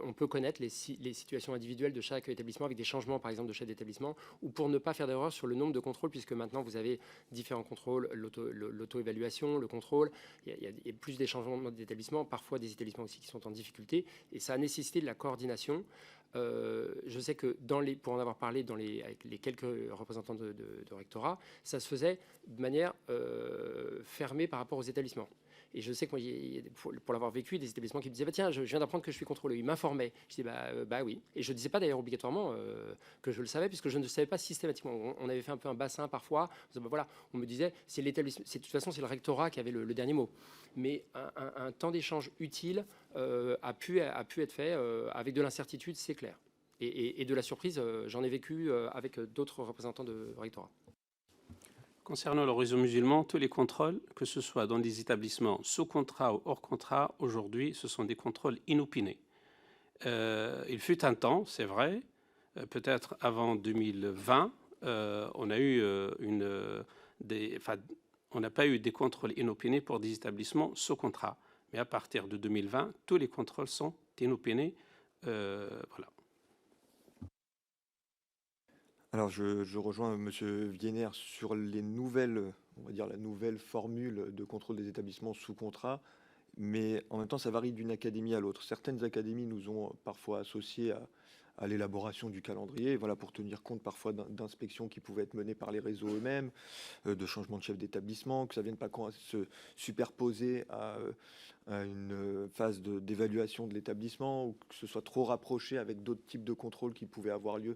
on peut connaître les situations individuelles de chaque établissement avec des changements, par exemple, de chef d'établissement, ou pour ne pas faire d'erreur sur le nombre de contrôles, puisque maintenant vous avez différents contrôles, l'auto-évaluation, le contrôle, il y a plus des changements d'établissement, parfois des établissements aussi qui sont en difficulté, et ça a nécessité de la coordination. Je sais que pour en avoir parlé avec les quelques représentants de rectorat, ça se faisait de manière fermée par rapport aux établissements. Et je sais que moi, pour l'avoir vécu, des établissements qui me disaient tiens, je viens d'apprendre que je suis contrôlé. Ils m'informaient. Je disais bah oui. Et je ne disais pas d'ailleurs obligatoirement que je le savais, puisque je ne le savais pas systématiquement. On avait fait un peu un bassin parfois. Voilà, on me disait c'est l'établissement. De toute façon, c'est le rectorat qui avait le dernier mot. Mais un temps d'échange utile a pu être fait avec de l'incertitude, c'est clair. Et de la surprise, j'en ai vécu avec d'autres représentants de rectorat. Concernant le réseau musulman, tous les contrôles, que ce soit dans des établissements sous contrat ou hors contrat, aujourd'hui, ce sont des contrôles inopinés. Il fut un temps, c'est vrai, peut-être avant 2020, on a eu on n'a pas eu des contrôles inopinés pour des établissements sous contrat. Mais à partir de 2020, tous les contrôles sont inopinés. Voilà. Alors, je rejoins M. Vienner sur les nouvelles, on va dire la nouvelle formule de contrôle des établissements sous contrat, mais en même temps, ça varie d'une académie à l'autre. Certaines académies nous ont parfois associés à l'élaboration du calendrier, voilà, pour tenir compte parfois d'inspections qui pouvaient être menées par les réseaux eux-mêmes, de changements de chef d'établissement, que ça ne vienne pas se superposer à une phase d'évaluation de l'établissement, ou que ce soit trop rapproché avec d'autres types de contrôles qui pouvaient avoir lieu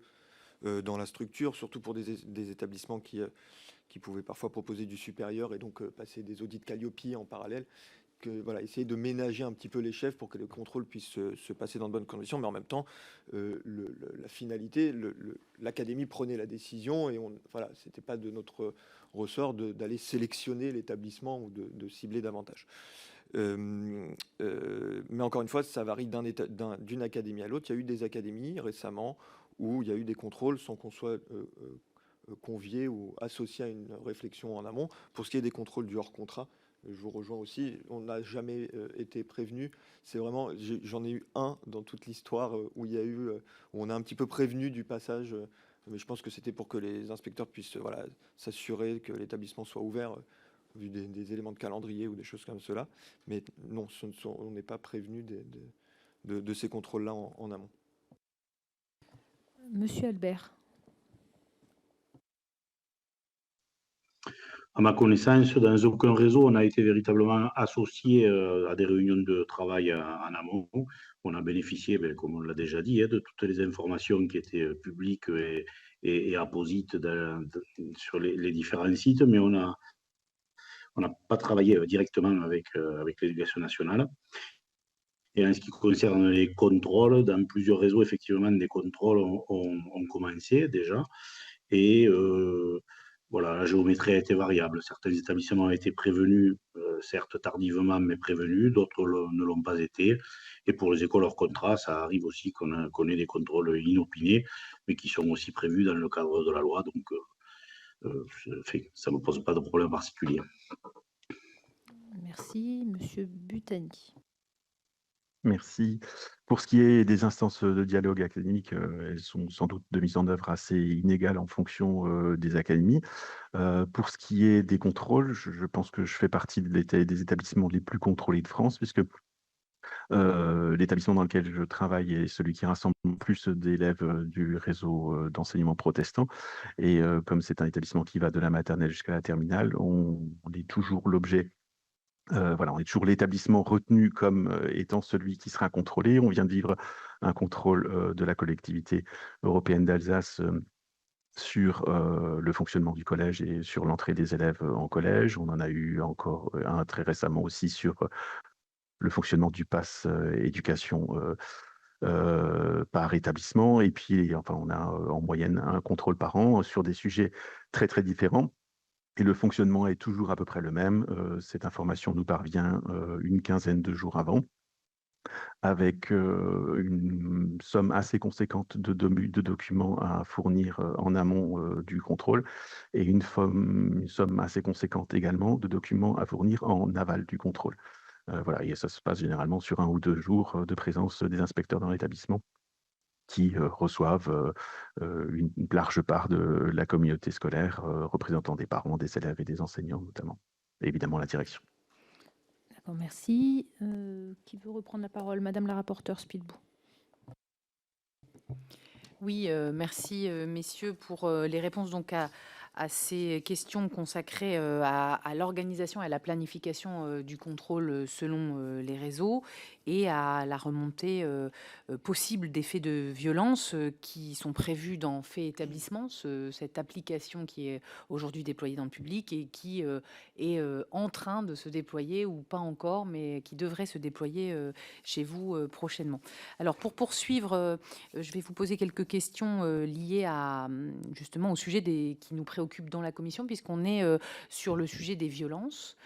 dans la structure, surtout pour des établissements qui pouvaient parfois proposer du supérieur et donc passer des audits Calliope en parallèle. Voilà, essayer de ménager un petit peu les chefs pour que les contrôles puissent se passer dans de bonnes conditions, mais en même temps, la finalité, l'académie prenait la décision et voilà, c'était pas de notre ressort d'aller sélectionner l'établissement ou de cibler davantage. Mais encore une fois, ça varie d'une académie à l'autre. Il y a eu des académies récemment où il y a eu des contrôles sans qu'on soit convié ou associé à une réflexion en amont. Pour ce qui est des contrôles du hors contrat, je vous rejoins aussi, on n'a jamais été prévenu. C'est vraiment, j'en ai eu un dans toute l'histoire où il y a eu, où on a un petit peu prévenu du passage, mais je pense que c'était pour que les inspecteurs puissent voilà, s'assurer que l'établissement soit ouvert, vu des éléments de calendrier ou des choses comme cela. Mais non, on n'est pas prévenu de ces contrôles-là en amont. Monsieur Albert. À ma connaissance, dans aucun réseau, on a été véritablement associé à des réunions de travail en amont. On a bénéficié, comme on l'a déjà dit, de toutes les informations qui étaient publiques et apposites sur les différents sites, mais on n'a pas travaillé directement avec l'éducation nationale. Et en ce qui concerne les contrôles, dans plusieurs réseaux, effectivement, des contrôles ont commencé déjà. Et voilà, la géométrie a été variable. Certains établissements ont été prévenus, certes tardivement, mais prévenus. D'autres ne l'ont pas été. Et pour les écoles hors contrat, ça arrive aussi qu'on ait des contrôles inopinés, mais qui sont aussi prévus dans le cadre de la loi. Donc, ça ne me pose pas de problème particulier. Merci. Monsieur Butani. Merci. Pour ce qui est des instances de dialogue académique, elles sont sans doute de mise en œuvre assez inégales en fonction des académies. Pour ce qui est des contrôles, je pense que je fais partie des établissements les plus contrôlés de France, puisque l'établissement dans lequel je travaille est celui qui rassemble le plus d'élèves du réseau d'enseignement protestant. Et comme c'est un établissement qui va de la maternelle jusqu'à la terminale, on est toujours l'objet. Voilà, on est toujours l'établissement retenu comme étant celui qui sera contrôlé. On vient de vivre un contrôle de la collectivité européenne d'Alsace sur le fonctionnement du collège et sur l'entrée des élèves en collège. On en a eu encore un très récemment aussi sur le fonctionnement du pass éducation par établissement. Et puis, enfin, on a en moyenne un contrôle par an sur des sujets très, très différents. Et le fonctionnement est toujours à peu près le même. Cette information nous parvient une quinzaine de jours avant, avec une somme assez conséquente de documents à fournir en amont du contrôle et une somme assez conséquente également de documents à fournir en aval du contrôle. Voilà, et ça se passe généralement sur 1 ou 2 jours de présence des inspecteurs dans l'établissement qui reçoivent une large part de la communauté scolaire, représentant des parents, des élèves et des enseignants notamment, et évidemment la direction. D'accord, merci. Qui veut reprendre la parole? Madame la rapporteure Spilbou. Oui, merci messieurs pour les réponses donc à ces questions consacrées à l'organisation et à la planification du contrôle selon les réseaux et à la remontée possible des faits de violence qui sont prévus dans Faits établissement, cette application qui est aujourd'hui déployée dans le public et qui est en train de se déployer ou pas encore, mais qui devrait se déployer chez vous prochainement. Alors pour poursuivre, je vais vous poser quelques questions liées à justement au sujet qui nous préoccupe dans la commission, puisqu'on est sur le sujet des violences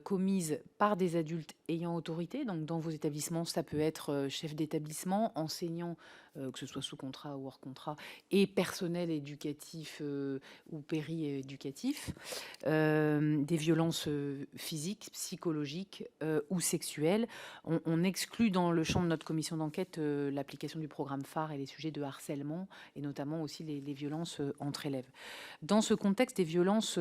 commises par des adultes ayant autorité. Donc dans vos établissements, ça peut être chef d'établissement, enseignant, que ce soit sous contrat ou hors contrat, et personnel éducatif ou péri-éducatif, des violences physiques, psychologiques ou sexuelles. On exclut dans le champ de notre commission d'enquête l'application du programme phare et les sujets de harcèlement, et notamment aussi les violences entre élèves. Dans ce contexte, des violences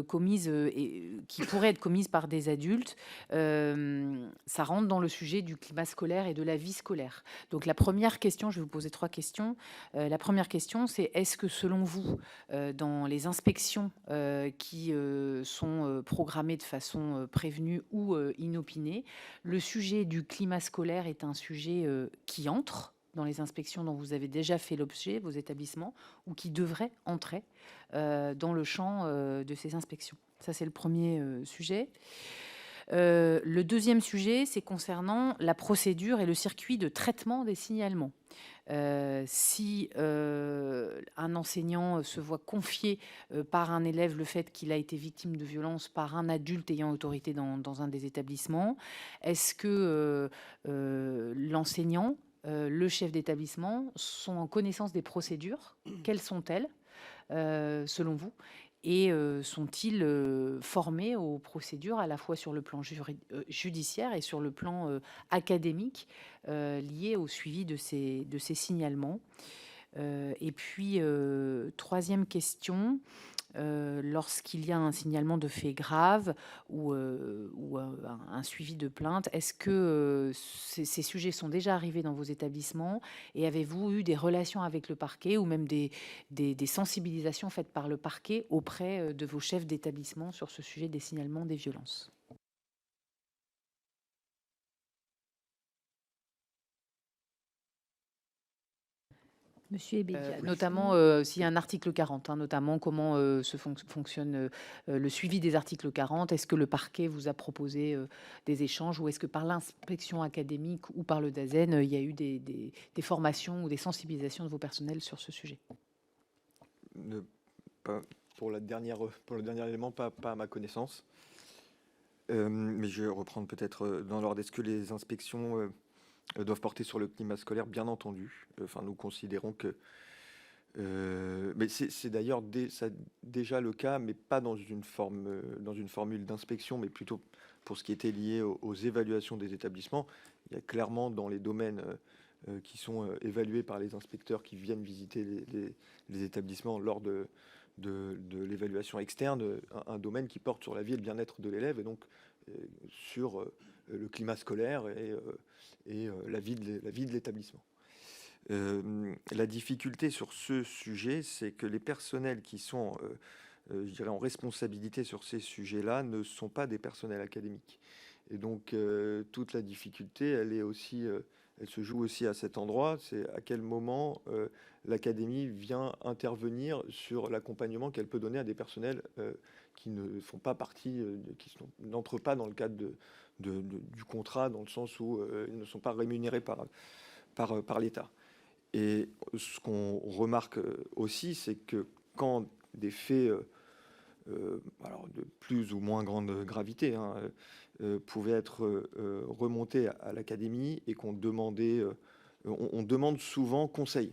commises et qui pourraient être commises par des adultes, ça rentre dans le sujet du climat scolaire et de la vie scolaire. Donc la première question, je vais vous poser 3 questions. La première question, c'est est-ce que selon vous, dans les inspections qui sont programmées de façon prévenue ou inopinée, le sujet du climat scolaire est un sujet qui entre dans les inspections dont vous avez déjà fait l'objet, vos établissements, ou qui devrait entrer dans le champ de ces inspections? Ça, c'est le premier sujet. Le deuxième sujet, c'est concernant la procédure et le circuit de traitement des signalements. Si un enseignant se voit confier par un élève le fait qu'il a été victime de violence par un adulte ayant autorité dans un des établissements, est-ce que l'enseignant, le chef d'établissement sont en connaissance des procédures? Quelles sont-elles, selon vous? et sont-ils formés aux procédures à la fois sur le plan judiciaire et sur le plan académique liées au suivi de ces signalements? Et puis, troisième question, lorsqu'il y a un signalement de fait grave ou un suivi de plainte, est-ce que ces sujets sont déjà arrivés dans vos établissements et avez-vous eu des relations avec le parquet ou même des sensibilisations faites par le parquet auprès de vos chefs d'établissement sur ce sujet des signalements des violences? Monsieur Ebédia. Notamment, s'il y a un article 40, hein, notamment comment fonctionne le suivi des articles 40. Est-ce que le parquet vous a proposé des échanges ou est-ce que par l'inspection académique ou par le DAZEN, il y a eu des formations ou des sensibilisations de vos personnels sur ce sujet? Pour le dernier élément, pas à ma connaissance. Mais je vais reprendre peut-être dans l'ordre. Est-ce que les inspections doivent porter sur le climat scolaire? Bien entendu. Enfin, nous considérons que... mais c'est d'ailleurs déjà le cas, mais pas dans une formule d'inspection, mais plutôt pour ce qui était lié aux évaluations des établissements. Il y a clairement dans les domaines qui sont évalués par les inspecteurs qui viennent visiter les établissements lors de l'évaluation externe, un domaine qui porte sur la vie et le bien-être de l'élève, et donc sur le climat scolaire et la vie de l'établissement. La difficulté sur ce sujet, c'est que les personnels qui sont, je dirais, en responsabilité sur ces sujets-là ne sont pas des personnels académiques. Et donc, toute la difficulté, elle se joue aussi à cet endroit, c'est à quel moment l'académie vient intervenir sur l'accompagnement qu'elle peut donner à des personnels qui ne font pas partie, n'entrent pas dans le cadre du contrat, dans le sens où ils ne sont pas rémunérés par l'État. Et ce qu'on remarque aussi, c'est que quand des faits, alors de plus ou moins grande gravité, hein, pouvaient être remontés à l'académie et qu'on demandait, on demande souvent conseil.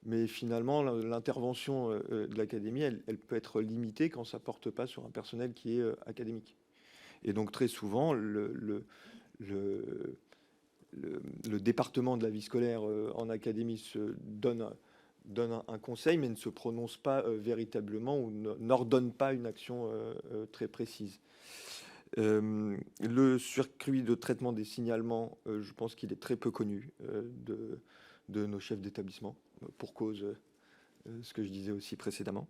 Mais finalement, l'intervention de l'académie, elle peut être limitée quand ça ne porte pas sur un personnel qui est académique. Et donc très souvent, le département de la vie scolaire en académie se donne un conseil, mais ne se prononce pas véritablement ou n'ordonne pas une action très précise. Le circuit de traitement des signalements, je pense qu'il est très peu connu de nos chefs d'établissement, pour cause ce que je disais aussi précédemment.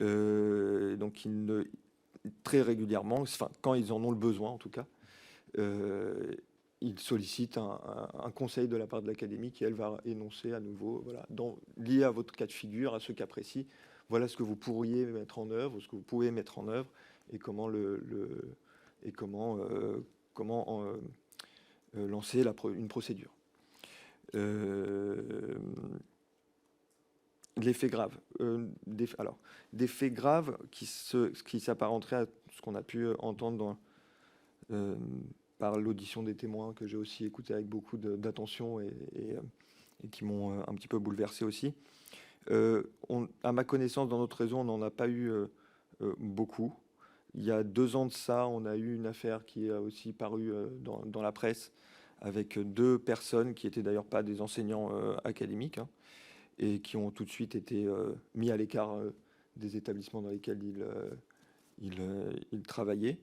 Donc très régulièrement, enfin, quand ils en ont le besoin en tout cas, ils sollicitent un conseil de la part de l'académie qui, elle, va énoncer à nouveau, voilà, lié à votre cas de figure, à ce cas précis, voilà ce que vous pourriez mettre en œuvre, ce que vous pouvez mettre en œuvre, et comment lancer une procédure. Les faits graves. Des faits graves qui s'apparenteraient à ce qu'on a pu entendre par l'audition des témoins, que j'ai aussi écouté avec beaucoup d'attention et qui m'ont un petit peu bouleversé aussi. À ma connaissance, dans notre réseau, on n'en a pas eu beaucoup. Il y a 2 ans de ça, on a eu une affaire qui a aussi paru dans la presse, avec 2 personnes qui n'étaient d'ailleurs pas des enseignants académiques, hein, et qui ont tout de suite été mis à l'écart des établissements dans lesquels ils travaillaient.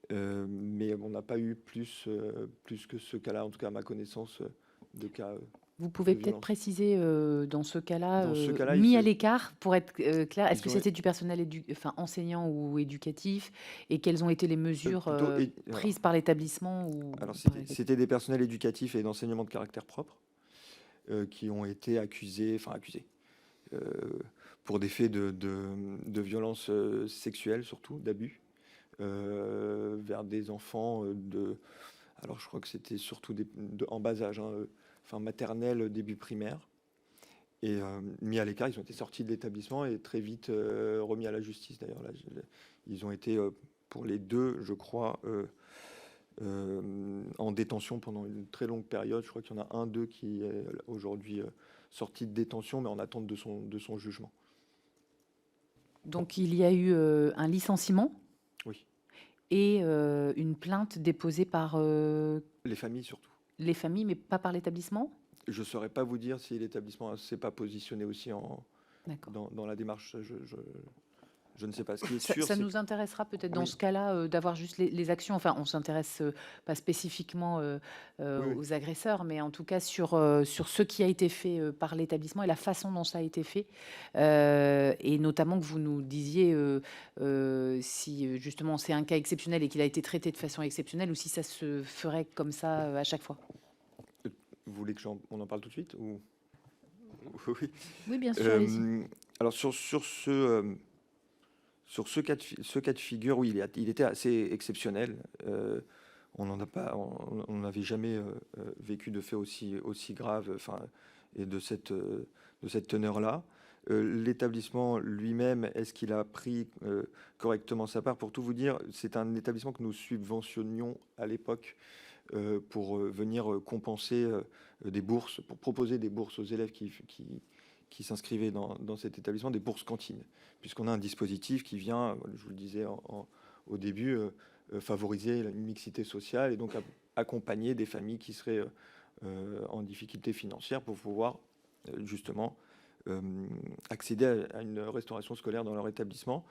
Mais on n'a pas eu plus que ce cas-là, en tout cas à ma connaissance, de cas. Vous pouvez peut-être préciser dans ce cas-là, mis à l'écart, pour être clair, est-ce que c'était du personnel enseignant ou éducatif, et quelles ont été les mesures prises par l'établissement Alors c'était des personnels éducatifs et d'enseignement de caractère propre qui ont été accusés pour des faits de violences sexuelles, surtout d'abus vers des enfants alors je crois que c'était surtout en bas âge, hein, fin maternelle, début primaire, et mis à l'écart. Ils ont été sortis de l'établissement et très vite remis à la justice. D'ailleurs, là, ils ont été pour les 2, je crois, en détention pendant une très longue période. Je crois qu'il y en a un d'eux qui est aujourd'hui sorti de détention, mais en attente de son jugement. Donc, il y a eu un licenciement Oui, et une plainte déposée par les familles surtout. les familles, mais pas par l'établissement? Je ne saurais pas vous dire si l'établissement ne s'est pas positionné aussi D'accord. dans la démarche. Je ne sais pas. Ce qui est Ça, sûr, ça c'est nous intéressera peut-être dans Oui. ce cas-là d'avoir juste les actions. Enfin, on s'intéresse pas spécifiquement Oui. aux agresseurs, mais en tout cas sur ce qui a été fait par l'établissement et la façon dont ça a été fait. Et notamment que vous nous disiez si justement c'est un cas exceptionnel et qu'il a été traité de façon exceptionnelle ou si ça se ferait comme ça à chaque fois. Vous voulez qu'on en parle tout de suite ou... Oui. Oui, bien sûr. allez-y. Alors sur ce cas de figure, oui, il était assez exceptionnel. On n'avait jamais vécu de fait aussi grave, et de cette teneur-là. L'établissement lui-même, est-ce qu'il a pris correctement sa part? Pour tout vous dire, c'est un établissement que nous subventionnions à l'époque pour venir compenser des bourses, pour proposer des bourses aux élèves qui s'inscrivaient dans cet établissement, des bourses cantines, puisqu'on a un dispositif qui vient, je vous le disais au début, favoriser une mixité sociale et donc accompagner des familles qui seraient en difficulté financière pour pouvoir justement accéder à une restauration scolaire dans leur établissement.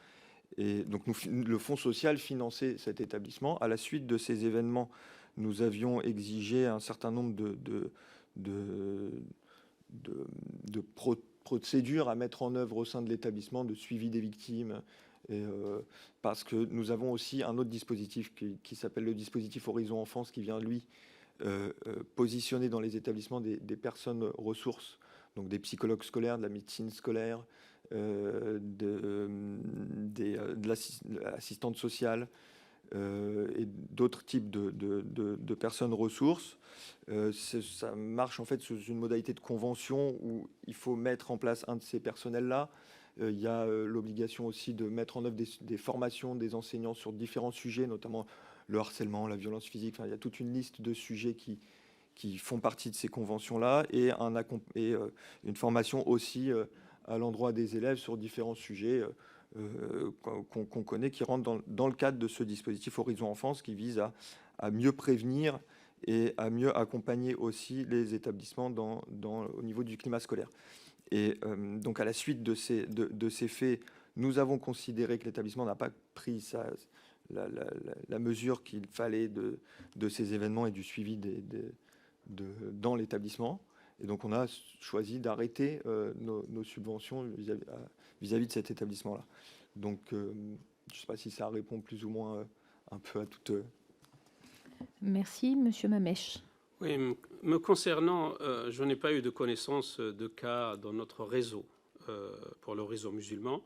Et donc le Fonds social finançait cet établissement. À la suite de ces événements, nous avions exigé un certain nombre de procédures à mettre en œuvre au sein de l'établissement, de suivi des victimes, parce que nous avons aussi un autre dispositif qui s'appelle le dispositif Horizon Enfance, qui vient, lui, positionner dans les établissements des personnes ressources, donc des psychologues scolaires, de la médecine scolaire, de l'assistante sociale, et d'autres types de personnes ressources. Ça marche en fait sous une modalité de convention où il faut mettre en place un de ces personnels-là. Il y a l'obligation aussi de mettre en œuvre des formations des enseignants sur différents sujets, notamment le harcèlement, la violence physique. Enfin, il y a toute une liste de sujets qui font partie de ces conventions-là, et une formation aussi à l'endroit des élèves sur différents sujets qu'on connaît, qui rentrent dans le cadre de ce dispositif Horizon Enfance, qui vise à mieux prévenir et à mieux accompagner aussi les établissements au niveau du climat scolaire. Et donc à la suite de ces faits, nous avons considéré que l'établissement n'a pas pris la mesure qu'il fallait de ces événements et du suivi dans l'établissement. Et donc on a choisi d'arrêter nos subventions vis-à-vis de cet établissement-là. Donc je ne sais pas si ça répond plus ou moins un peu à toute... Merci, Monsieur Mamèche. Oui, me concernant, je n'ai pas eu de connaissance de cas dans notre réseau, pour le réseau musulman,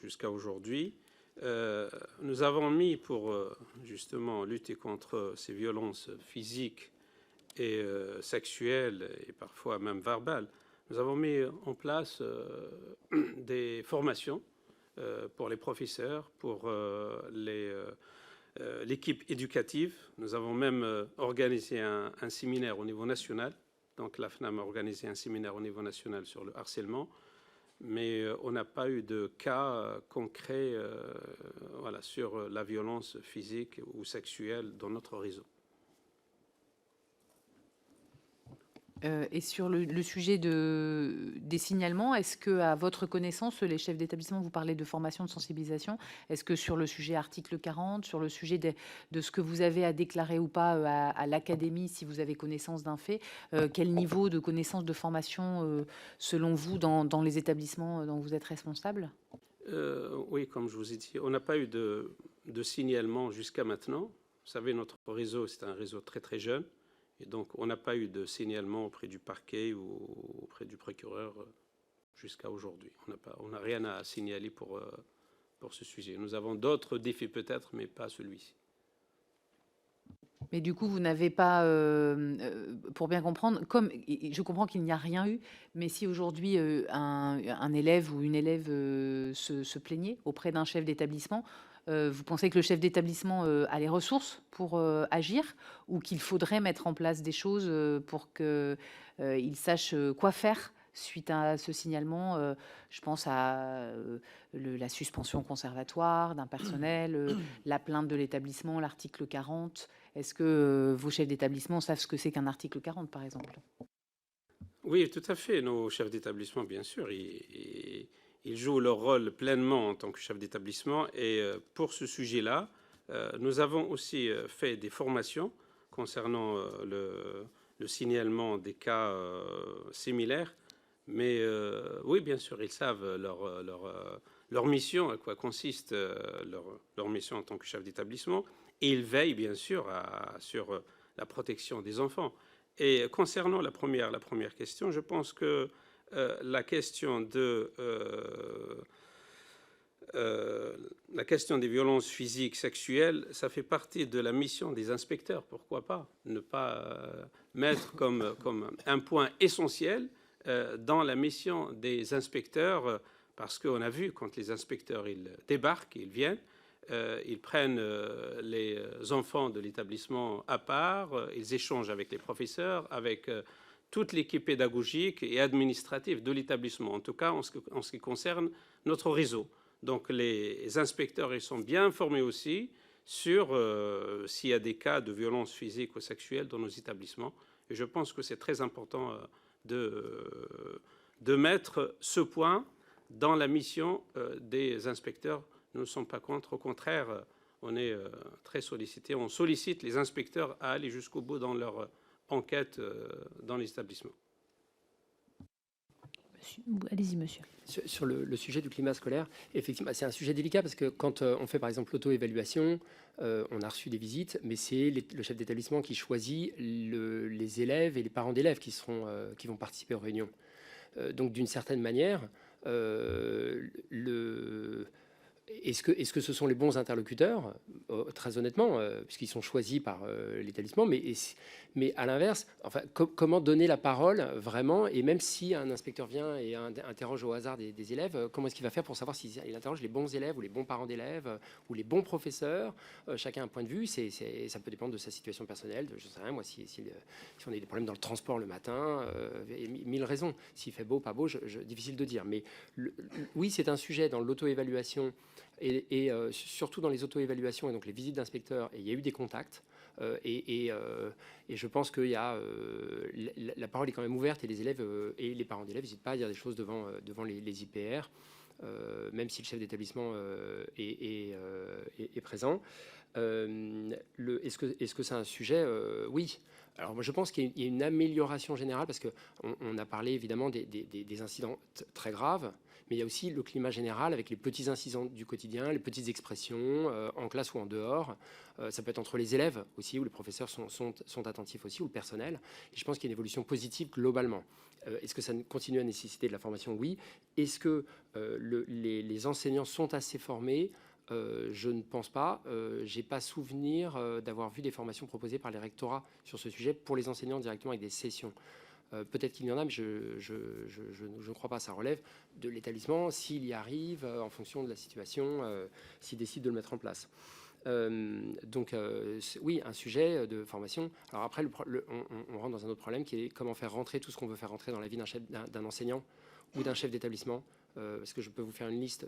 jusqu'à aujourd'hui. Nous avons mis pour justement lutter contre ces violences physiques et sexuelles et parfois même verbales, nous avons mis en place des formations pour les professeurs, pour l'équipe éducative. Nous avons même organisé un séminaire au niveau national. Donc la FNAM a organisé un séminaire au niveau national sur le harcèlement, mais on n'a pas eu de cas concrets sur la violence physique ou sexuelle dans notre réseau. Et sur le sujet des signalements, est-ce que, à votre connaissance, les chefs d'établissement, vous parlez de formation, de sensibilisation, est-ce que sur le sujet article 40, sur le sujet de ce que vous avez à déclarer ou pas à l'académie, si vous avez connaissance d'un fait, quel niveau de connaissance, de formation, selon vous, dans les établissements dont vous êtes responsable? Oui, comme je vous ai dit, on n'a pas eu de signalement jusqu'à maintenant. Vous savez, notre réseau, c'est un réseau très très jeune. Et donc, on n'a pas eu de signalement auprès du parquet ou auprès du procureur jusqu'à aujourd'hui. On n'a rien à signaler pour ce sujet. Nous avons d'autres défis peut-être, mais pas celui-ci. Mais du coup, vous n'avez pas, pour bien comprendre, je comprends qu'il n'y a rien eu, mais si aujourd'hui un élève ou une élève se plaignait auprès d'un chef d'établissement, vous pensez que le chef d'établissement a les ressources pour agir, ou qu'il faudrait mettre en place des choses pour qu'il sache quoi faire suite à ce signalement. Je pense à la suspension conservatoire d'un personnel, la plainte de l'établissement, l'article 40. Est-ce que vos chefs d'établissement savent ce que c'est qu'un article 40, par exemple? Oui, tout à fait. Nos chefs d'établissement, bien sûr, ils jouent leur rôle pleinement en tant que chef d'établissement. Et pour ce sujet-là, nous avons aussi fait des formations concernant le signalement des cas similaires. Mais oui, bien sûr, ils savent leur mission, à quoi consiste leur mission en tant que chef d'établissement. Et ils veillent, bien sûr, sur la protection des enfants. Et concernant la première question, je pense que la question des violences physiques, sexuelles, ça fait partie de la mission des inspecteurs. Pourquoi pas ne pas mettre comme un point essentiel dans la mission des inspecteurs, parce qu'on a vu quand les inspecteurs ils débarquent, ils viennent, ils prennent les enfants de l'établissement à part, ils échangent avec les professeurs, avec toute l'équipe pédagogique et administrative de l'établissement, en tout cas en ce qui concerne notre réseau. Donc les inspecteurs ils sont bien informés aussi sur s'il y a des cas de violences physiques ou sexuelles dans nos établissements. Et je pense que c'est très important de mettre ce point dans la mission des inspecteurs. Nous ne sommes pas contre, au contraire, on est très sollicités. On sollicite les inspecteurs à aller jusqu'au bout dans leur enquête dans les établissements. Allez-y, monsieur. Sur le sujet du climat scolaire, effectivement, c'est un sujet délicat parce que quand on fait par exemple l'auto-évaluation, on a reçu des visites, mais c'est le chef d'établissement qui choisit les élèves et les parents d'élèves qui vont participer aux réunions. Donc d'une certaine manière, est-ce que ce sont les bons interlocuteurs? Très honnêtement, puisqu'ils sont choisis par l'établissement, mais à l'inverse, enfin, comment donner la parole vraiment? Et même si un inspecteur vient et interroge au hasard des élèves, comment est-ce qu'il va faire pour savoir s'il interroge les bons élèves ou les bons parents d'élèves ou les bons professeurs? Chacun a un point de vue. Ça peut dépendre de sa situation personnelle. Je ne sais rien, moi, si on a des problèmes dans le transport le matin, et mille raisons. S'il fait beau, pas beau, difficile de dire. Mais oui, c'est un sujet dans l'auto-évaluation. Et surtout dans les auto-évaluations et donc les visites d'inspecteurs, il y a eu des contacts et je pense que la parole est quand même ouverte et les élèves et les parents d'élèves n'hésitent pas à dire des choses devant les IPR, même si le chef d'établissement est présent. Est-ce que c'est un sujet? Oui. Alors moi je pense qu'il y a une amélioration générale parce qu'on a parlé évidemment des incidents très graves, mais il y a aussi le climat général avec les petits incidents du quotidien, les petites expressions en classe ou en dehors. Ça peut être entre les élèves aussi, où les professeurs sont attentifs aussi, ou le personnel. Et je pense qu'il y a une évolution positive globalement. Est-ce que ça continue à nécessiter de la formation? Oui. Est-ce que les enseignants sont assez formés? Je ne pense pas. J'ai pas souvenir d'avoir vu des formations proposées par les rectorats sur ce sujet pour les enseignants directement avec des sessions. Peut-être qu'il y en a, mais je ne crois pas. Ça relève de l'établissement s'il y arrive en fonction de la situation, s'il décide de le mettre en place. Donc oui, un sujet de formation. Alors après, on rentre dans un autre problème qui est comment faire rentrer tout ce qu'on veut faire rentrer dans la vie d'un enseignant ou d'un chef d'établissement. Parce que je peux vous faire une liste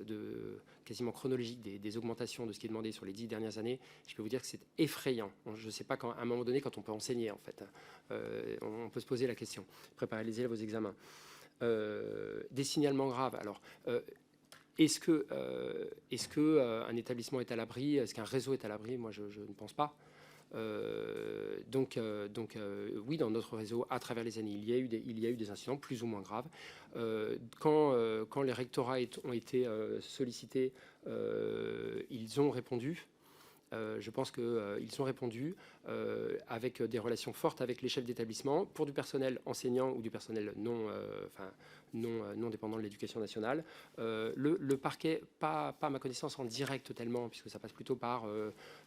quasiment chronologique des augmentations de ce qui est demandé sur les 10 dernières années. Je peux vous dire que c'est effrayant. Je ne sais pas à un moment donné quand on peut enseigner, en fait. On peut se poser la question. Préparer les élèves aux examens. Des signalements graves. Alors, est-ce que un établissement est à l'abri? Est-ce qu'un réseau est à l'abri? Moi, je ne pense pas. Donc oui, dans notre réseau, à travers les années, il y a eu des incidents plus ou moins graves. Quand les rectorats ont été sollicités, ils ont répondu. Je pense qu'ils ont répondu avec des relations fortes avec les chefs d'établissement pour du personnel enseignant ou du personnel non dépendant de l'éducation nationale. Le parquet, pas à ma connaissance en direct tellement, puisque ça passe plutôt par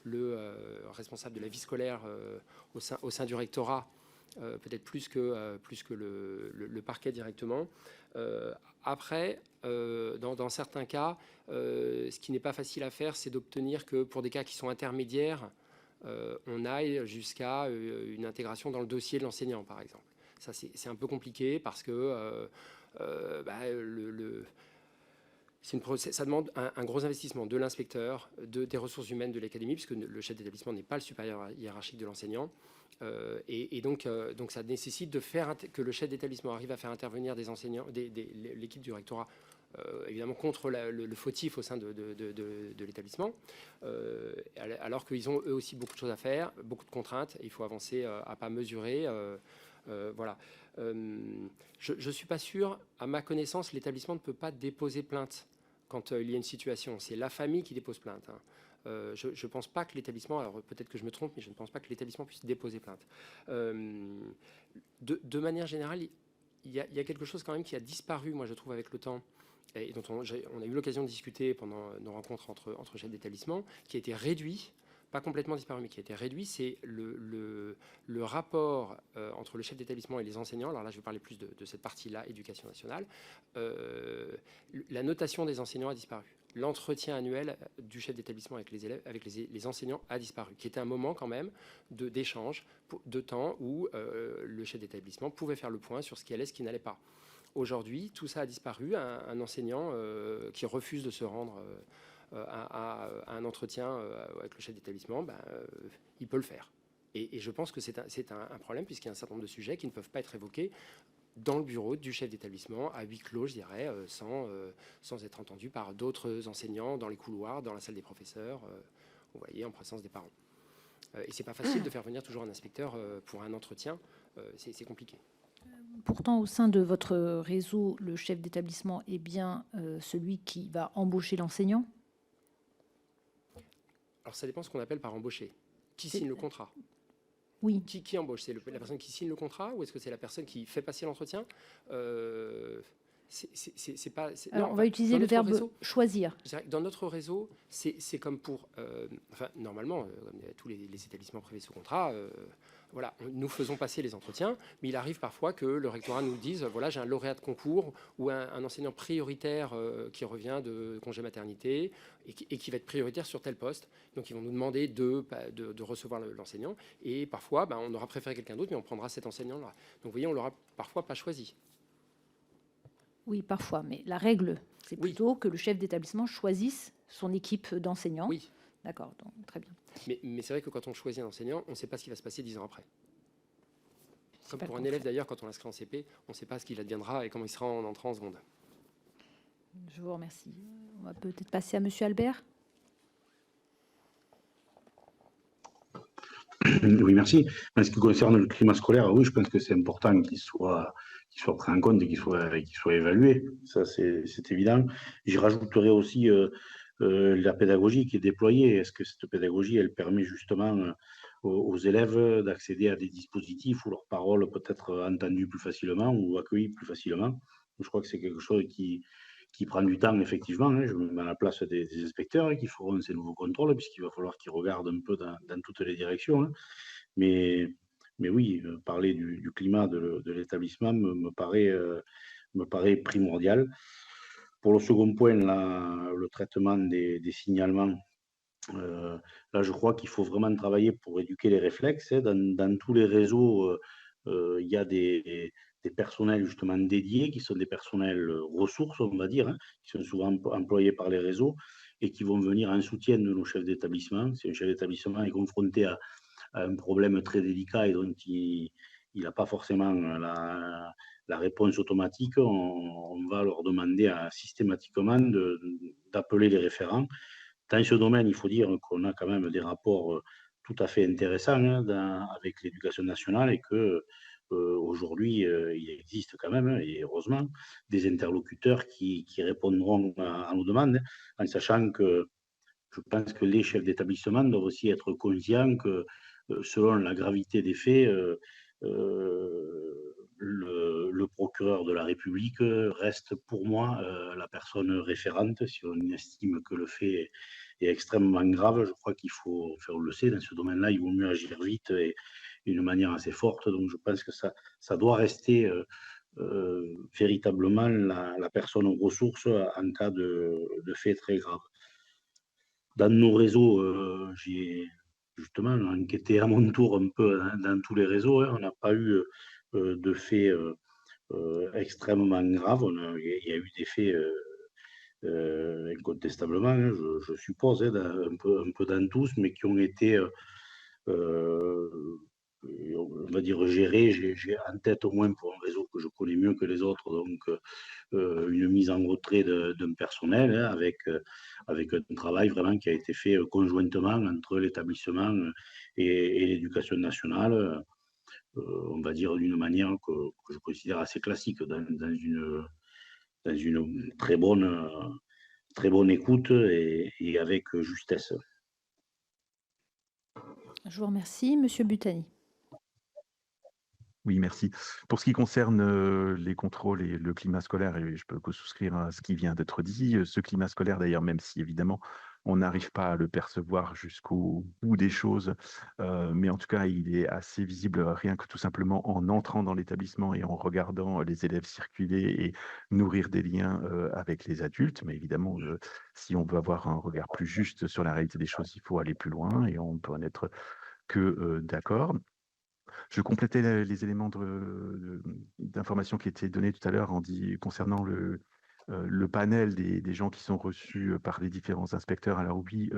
le responsable de la vie scolaire au sein du rectorat, peut-être plus que le parquet directement. Après, dans certains cas, ce qui n'est pas facile à faire, c'est d'obtenir que pour des cas qui sont intermédiaires, on aille jusqu'à une intégration dans le dossier de l'enseignant, par exemple. Ça, c'est un peu compliqué parce que ça demande un gros investissement de l'inspecteur, des ressources humaines de l'académie, puisque le chef d'établissement n'est pas le supérieur hiérarchique de l'enseignant. Donc ça nécessite que le chef d'établissement arrive à faire intervenir des enseignants, l'équipe du rectorat, évidemment contre le fautif au sein de l'établissement, alors qu'ils ont eux aussi beaucoup de choses à faire, beaucoup de contraintes, et il faut avancer à pas mesurés. Voilà. Je ne suis pas sûr, à ma connaissance, l'établissement ne peut pas déposer plainte quand il y a une situation. C'est la famille qui dépose plainte. Hein. Je ne pense pas que l'établissement, alors peut-être que je me trompe, mais je ne pense pas que l'établissement puisse déposer plainte. De manière générale, il y a quelque chose quand même qui a disparu, moi je trouve, avec le temps, et dont on a eu l'occasion de discuter pendant nos rencontres entre chefs d'établissement, qui a été réduit, pas complètement disparu, mais qui a été réduit, c'est le rapport entre le chef d'établissement et les enseignants. Alors là, je vais parler plus de cette partie-là, éducation nationale. La notation des enseignants a disparu. L'entretien annuel du chef d'établissement avec les élèves, avec les enseignants a disparu, qui était un moment quand même d'échange, de temps où le chef d'établissement pouvait faire le point sur ce qui allait, ce qui n'allait pas. Aujourd'hui, tout ça a disparu. Un enseignant qui refuse de se rendre à un entretien avec le chef d'établissement, il peut le faire. Et je pense que c'est un problème, puisqu'il y a un certain nombre de sujets qui ne peuvent pas être évoqués dans le bureau du chef d'établissement, à huis clos, je dirais, sans être entendu par d'autres enseignants dans les couloirs, dans la salle des professeurs, vous voyez, en présence des parents. Et c'est pas facile de faire venir toujours un inspecteur pour un entretien, c'est compliqué. Pourtant, au sein de votre réseau, le chef d'établissement est bien celui qui va embaucher l'enseignant? Alors ça dépend ce qu'on appelle par embaucher. Qui signe le contrat? Oui. Qui embauche? C'est la personne qui signe le contrat, ou est-ce que c'est la personne qui fait passer l'entretien? C'est pas. Alors, on va utiliser le verbe choisir. Dans notre réseau, c'est comme pour. Enfin, normalement, comme tous les établissements privés sous contrat, voilà, nous faisons passer les entretiens, mais il arrive parfois que le rectorat nous dise voilà, j'ai un lauréat de concours ou un enseignant prioritaire qui revient de congé maternité et qui va être prioritaire sur tel poste. Donc, ils vont nous demander de recevoir l'enseignant, et parfois, on aura préféré quelqu'un d'autre, mais on prendra cet enseignant-là. Donc, vous voyez, on l'aura parfois pas choisi. Oui, parfois, mais la règle, c'est plutôt que le chef d'établissement choisisse son équipe d'enseignants. Oui. D'accord, donc très bien. Mais c'est vrai que quand on choisit un enseignant, on ne sait pas ce qui va se passer 10 ans après. Comme pour un élève d'ailleurs, quand on l'inscrit en CP, on ne sait pas ce qu'il adviendra et comment il sera en entrant en seconde. Je vous remercie. On va peut-être passer à Monsieur Albert. Oui, merci. En ce qui concerne le climat scolaire, oui, je pense que c'est important qu'il soit pris en compte et qu'il soit évalué. Ça, c'est évident. J'y rajouterai aussi la pédagogie qui est déployée. Est-ce que cette pédagogie, elle permet justement aux élèves d'accéder à des dispositifs où leur parole peut être entendue plus facilement ou accueillie plus facilement? Je crois que c'est quelque chose qui prend du temps, effectivement. Hein. Je me mets à la place des inspecteurs qui feront ces nouveaux contrôles, puisqu'il va falloir qu'ils regardent un peu dans toutes les directions. Hein. Mais oui, parler du climat de l'établissement me paraît primordial. Pour le second point, là, le traitement des signalements, là, je crois qu'il faut vraiment travailler pour éduquer les réflexes. Hein. Dans tous les réseaux, il y a des personnels justement dédiés, qui sont des personnels ressources, on va dire, hein, qui sont souvent employés par les réseaux et qui vont venir en soutien de nos chefs d'établissement. Si un chef d'établissement est confronté à un problème très délicat et dont il n'a pas forcément la réponse automatique, on va leur demander systématiquement d'appeler les référents. Dans ce domaine, il faut dire qu'on a quand même des rapports tout à fait intéressants hein, avec l'éducation nationale et que aujourd'hui, il existe quand même, et heureusement, des interlocuteurs qui répondront à nos demandes, en sachant que je pense que les chefs d'établissement doivent aussi être conscients que selon la gravité des faits, le procureur de la République reste pour moi la personne référente. Si on estime que le fait est extrêmement grave, je crois qu'il faut, faire le sait, dans ce domaine-là, il vaut mieux agir vite et d'une manière assez forte. Donc je pense que ça doit rester véritablement la personne aux ressources en cas de fait très grave. Dans nos réseaux, j'ai justement enquêté à mon tour un peu dans tous les réseaux. Hein. On n'a pas eu de faits extrêmement graves. Il y a eu des faits incontestablement, hein, je suppose, hein, un peu dans tous, mais qui ont été, on va dire, gérés. J'ai en tête, au moins pour un réseau que je connais mieux que les autres, donc une mise en retrait d'un personnel, hein, avec un travail vraiment qui a été fait conjointement entre l'établissement et l'éducation nationale, on va dire d'une manière que je considère assez classique, dans une très bonne écoute et avec justesse. Je vous remercie. Monsieur Butani. Oui, merci. Pour ce qui concerne les contrôles et le climat scolaire, et je peux que souscrire à ce qui vient d'être dit, ce climat scolaire d'ailleurs, même si évidemment on n'arrive pas à le percevoir jusqu'au bout des choses, mais en tout cas il est assez visible rien que tout simplement en entrant dans l'établissement et en regardant les élèves circuler et nourrir des liens avec les adultes. Mais évidemment, si on veut avoir un regard plus juste sur la réalité des choses, il faut aller plus loin et on peut en être que d'accord. Je complétais les éléments d'information qui étaient donnés tout à l'heure concernant le panel des gens qui sont reçus par les différents inspecteurs. Alors oui,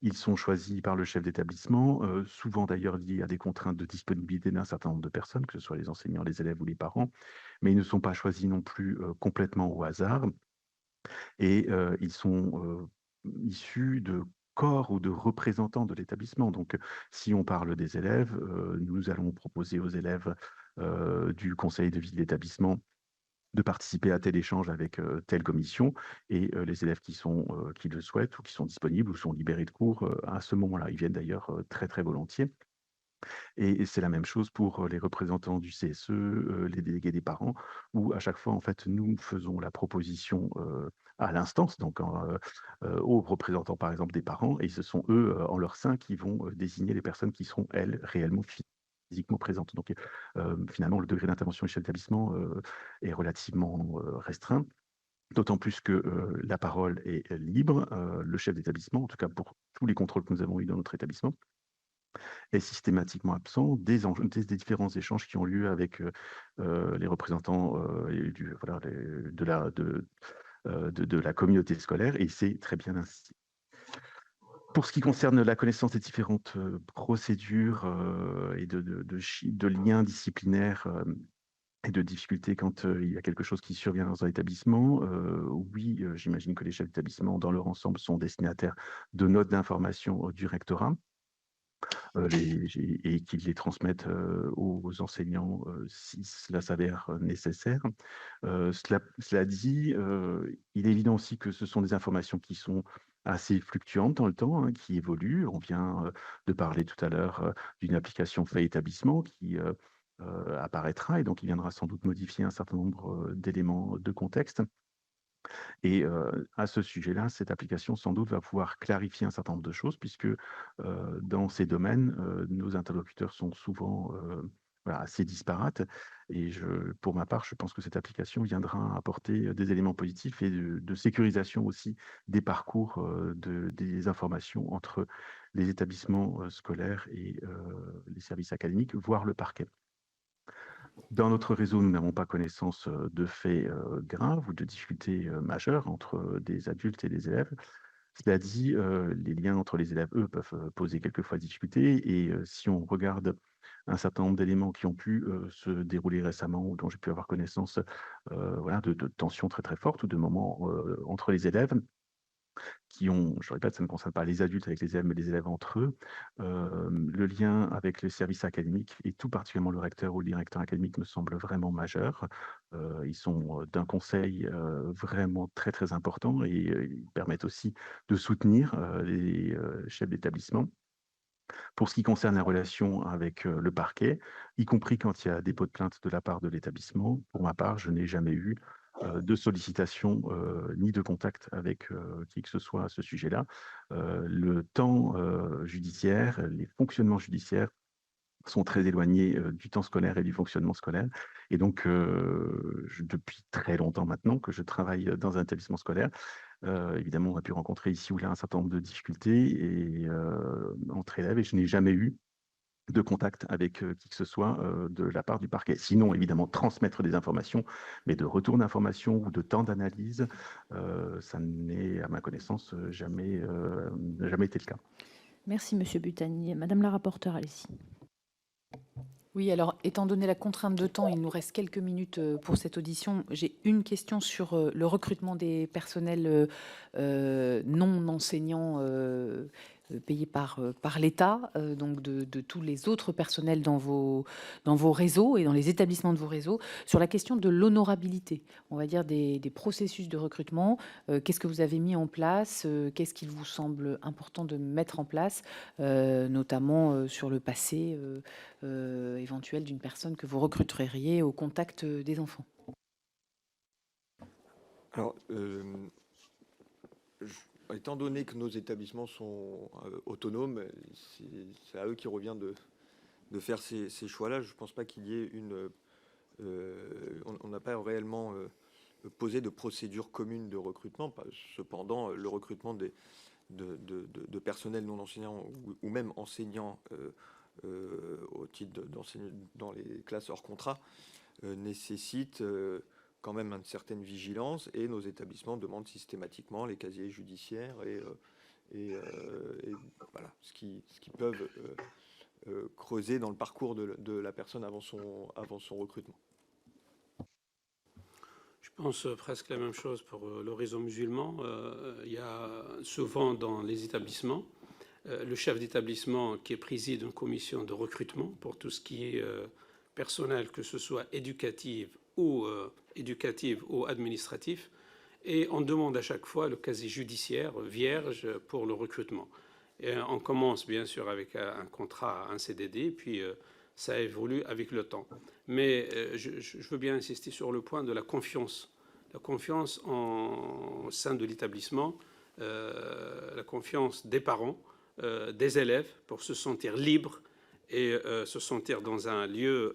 ils sont choisis par le chef d'établissement, souvent d'ailleurs liés à des contraintes de disponibilité d'un certain nombre de personnes, que ce soit les enseignants, les élèves ou les parents, mais ils ne sont pas choisis non plus complètement au hasard. Et ils sont issus de corps ou de représentants de l'établissement. Donc, si on parle des élèves, nous allons proposer aux élèves du conseil de vie de l'établissement de participer à tel échange avec telle commission, et les élèves qui le souhaitent ou qui sont disponibles ou sont libérés de cours à ce moment-là. Ils viennent d'ailleurs très très volontiers. Et c'est la même chose pour les représentants du CSE, les délégués des parents, où à chaque fois, en fait, nous faisons la proposition à l'instance, donc aux représentants, par exemple, des parents, et ce sont eux, en leur sein, qui vont désigner les personnes qui seront, elles, réellement physiquement présentes. Donc, finalement, le degré d'intervention du chef d'établissement est relativement restreint. D'autant plus que la parole est libre. Le chef d'établissement, en tout cas pour tous les contrôles que nous avons eus dans notre établissement, est systématiquement absent des différents échanges qui ont lieu avec les représentants voilà, de la communauté scolaire, et c'est très bien ainsi. Pour ce qui concerne la connaissance des différentes procédures et de liens disciplinaires et de difficultés quand il y a quelque chose qui survient dans un établissement, oui, j'imagine que les chefs d'établissement dans leur ensemble sont destinataires de notes d'information du rectorat. Et qu'ils les transmettent aux enseignants si cela s'avère nécessaire. Cela dit, il est évident aussi que ce sont des informations qui sont assez fluctuantes dans le temps, hein, qui évoluent. On vient de parler tout à l'heure d'une application fait établissement qui apparaîtra, et donc il viendra sans doute modifier un certain nombre d'éléments de contexte. Et à ce sujet-là, cette application, sans doute, va pouvoir clarifier un certain nombre de choses, puisque dans ces domaines, nos interlocuteurs sont souvent voilà, assez disparates. Et pour ma part, je pense que cette application viendra apporter des éléments positifs et de sécurisation aussi des parcours des informations entre les établissements scolaires et les services académiques, voire le parquet. Dans notre réseau, nous n'avons pas connaissance de faits graves ou de difficultés majeures entre des adultes et des élèves. Cela dit, les liens entre les élèves, eux, peuvent poser quelquefois difficulté. Et si on regarde un certain nombre d'éléments qui ont pu se dérouler récemment ou dont j'ai pu avoir connaissance, voilà, de tensions très très fortes ou de moments entre les élèves, qui ont, je répète, ça ne concerne pas les adultes avec les élèves, mais les élèves entre eux. Le lien avec les services académiques, et tout particulièrement le recteur ou le directeur académique, me semble vraiment majeur. Ils sont d'un conseil vraiment très très important, et ils permettent aussi de soutenir les chefs d'établissement. Pour ce qui concerne la relation avec le parquet, y compris quand il y a dépôt de plainte de la part de l'établissement, pour ma part, je n'ai jamais eu de sollicitation ni de contact avec qui que ce soit à ce sujet-là. Le temps judiciaire, les fonctionnements judiciaires sont très éloignés du temps scolaire et du fonctionnement scolaire. Et donc, depuis très longtemps maintenant que je travaille dans un établissement scolaire, évidemment, on a pu rencontrer ici ou là un certain nombre de difficultés entre élèves, et je n'ai jamais eu de contact avec qui que ce soit de la part du parquet. Sinon, évidemment, transmettre des informations, mais de retour d'informations ou de temps d'analyse, ça n'est, à ma connaissance, jamais été le cas. Merci, Monsieur Butani. Madame la rapporteure, allez-y. Oui, alors, étant donné la contrainte de temps, il nous reste quelques minutes pour cette audition. J'ai une question sur le recrutement des personnels non enseignants payés par l'État, donc de tous les autres personnels dans vos réseaux et dans les établissements de vos réseaux, sur la question de l'honorabilité, on va dire des processus de recrutement. Qu'est-ce que vous avez mis en place? Qu'est-ce qu'il vous semble important de mettre en place, notamment sur le passé éventuel d'une personne que vous recruteriez au contact des enfants? Alors, étant donné que nos établissements sont autonomes, c'est à eux qu'il revient de faire ces choix-là. Je ne pense pas qu'il y ait une... on n'a pas réellement posé de procédure commune de recrutement. Cependant, le recrutement de personnel non enseignant ou même enseignants au titre d'enseigner dans les classes hors contrat nécessite quand même une certaine vigilance, et nos établissements demandent systématiquement les casiers judiciaires et voilà, ce qu'ils peuvent creuser dans le parcours de la personne avant son recrutement. Je pense presque la même chose pour le réseau musulman. Il y a souvent dans les établissements le chef d'établissement qui préside une commission de recrutement pour tout ce qui est personnel, que ce soit éducatif ou administratif, et on demande à chaque fois le casier judiciaire vierge pour le recrutement. Et on commence bien sûr avec un contrat, un CDD, puis ça évolue avec le temps. Mais je veux bien insister sur le point de la confiance au sein de l'établissement, la confiance des parents, des élèves, pour se sentir libres et se sentir dans un lieu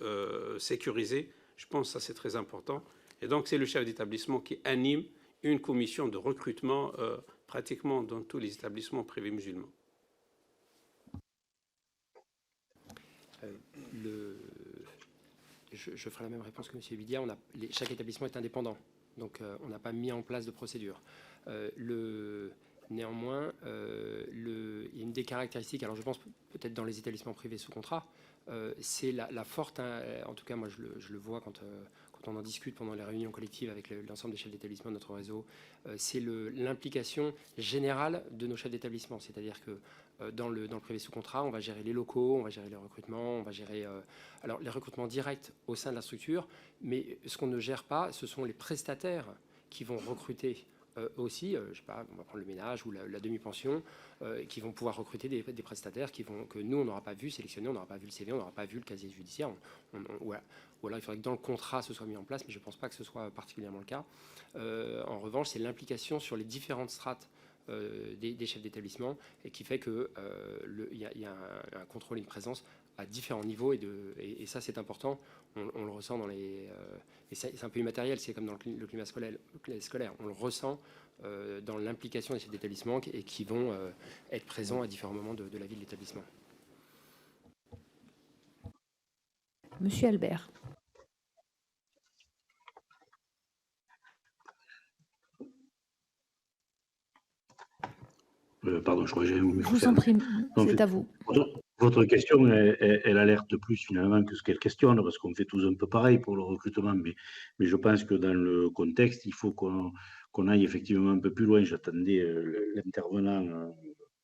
sécurisé. Je pense que ça, c'est très important. Et donc, c'est le chef d'établissement qui anime une commission de recrutement pratiquement dans tous les établissements privés musulmans. Je ferai la même réponse que M. Bidia. Chaque établissement est indépendant, donc on n'a pas mis en place de procédure. Néanmoins, il y a une des caractéristiques, alors je pense peut-être dans les établissements privés sous contrat, c'est la forte, en tout cas moi je le vois quand on en discute pendant les réunions collectives avec l'ensemble des chefs d'établissement de notre réseau, c'est l'implication générale de nos chefs d'établissement. C'est-à-dire que dans le privé sous contrat, on va gérer les locaux, on va gérer les recrutements, on va gérer alors les recrutements directs au sein de la structure, mais ce qu'on ne gère pas, ce sont les prestataires qui vont recruter aussi, je sais pas, on va prendre le ménage ou la demi-pension, qui vont pouvoir recruter des prestataires que nous, on n'aura pas vu sélectionner, on n'aura pas vu le CV, on n'aura pas vu le casier judiciaire. Voilà. Ou alors il faudrait que dans le contrat, ce soit mis en place, mais je ne pense pas que ce soit particulièrement le cas. En revanche, c'est l'implication sur les différentes strates des chefs d'établissement, et qui fait qu'il y a un contrôle et une présence à différents niveaux, et ça, c'est important. On le ressent dans les... et c'est un peu immatériel, c'est comme dans le climat scolaire. On le ressent dans l'implication des chefs d'établissement et qui vont être présents à différents moments de la vie de l'établissement. Monsieur Albert. Pardon, je crois que j'ai eu. Je vous en prie, c'est à vous. Votre question, elle alerte plus finalement que ce qu'elle questionne, parce qu'on fait tous un peu pareil pour le recrutement, mais je pense que dans le contexte, il faut qu'on aille effectivement un peu plus loin. J'attendais l'intervenant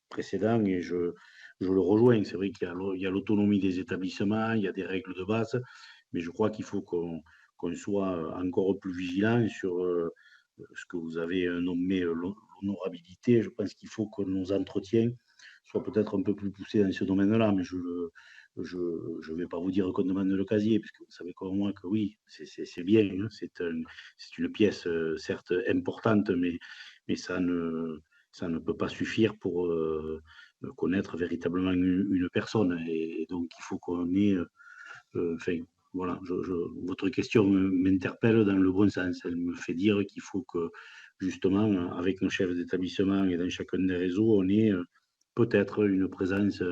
précédent et je le rejoins. C'est vrai qu'il y a l'autonomie des établissements, il y a des règles de base, mais je crois qu'il faut qu'on soit encore plus vigilant sur ce que vous avez nommé l'honorabilité. Je pense qu'il faut que nos entretiens soient peut-être un peu plus poussés dans ce domaine-là, mais je ne vais pas vous dire qu'on demande le casier, parce que vous savez comme moi que oui, c'est bien, hein, c'est une pièce certes importante, mais ça ne peut pas suffire pour connaître véritablement une personne, et donc il faut qu'on ait... voilà, votre question m'interpelle dans le bon sens. Elle me fait dire qu'il faut que, justement, avec nos chefs d'établissement et dans chacun des réseaux, on ait peut-être une présence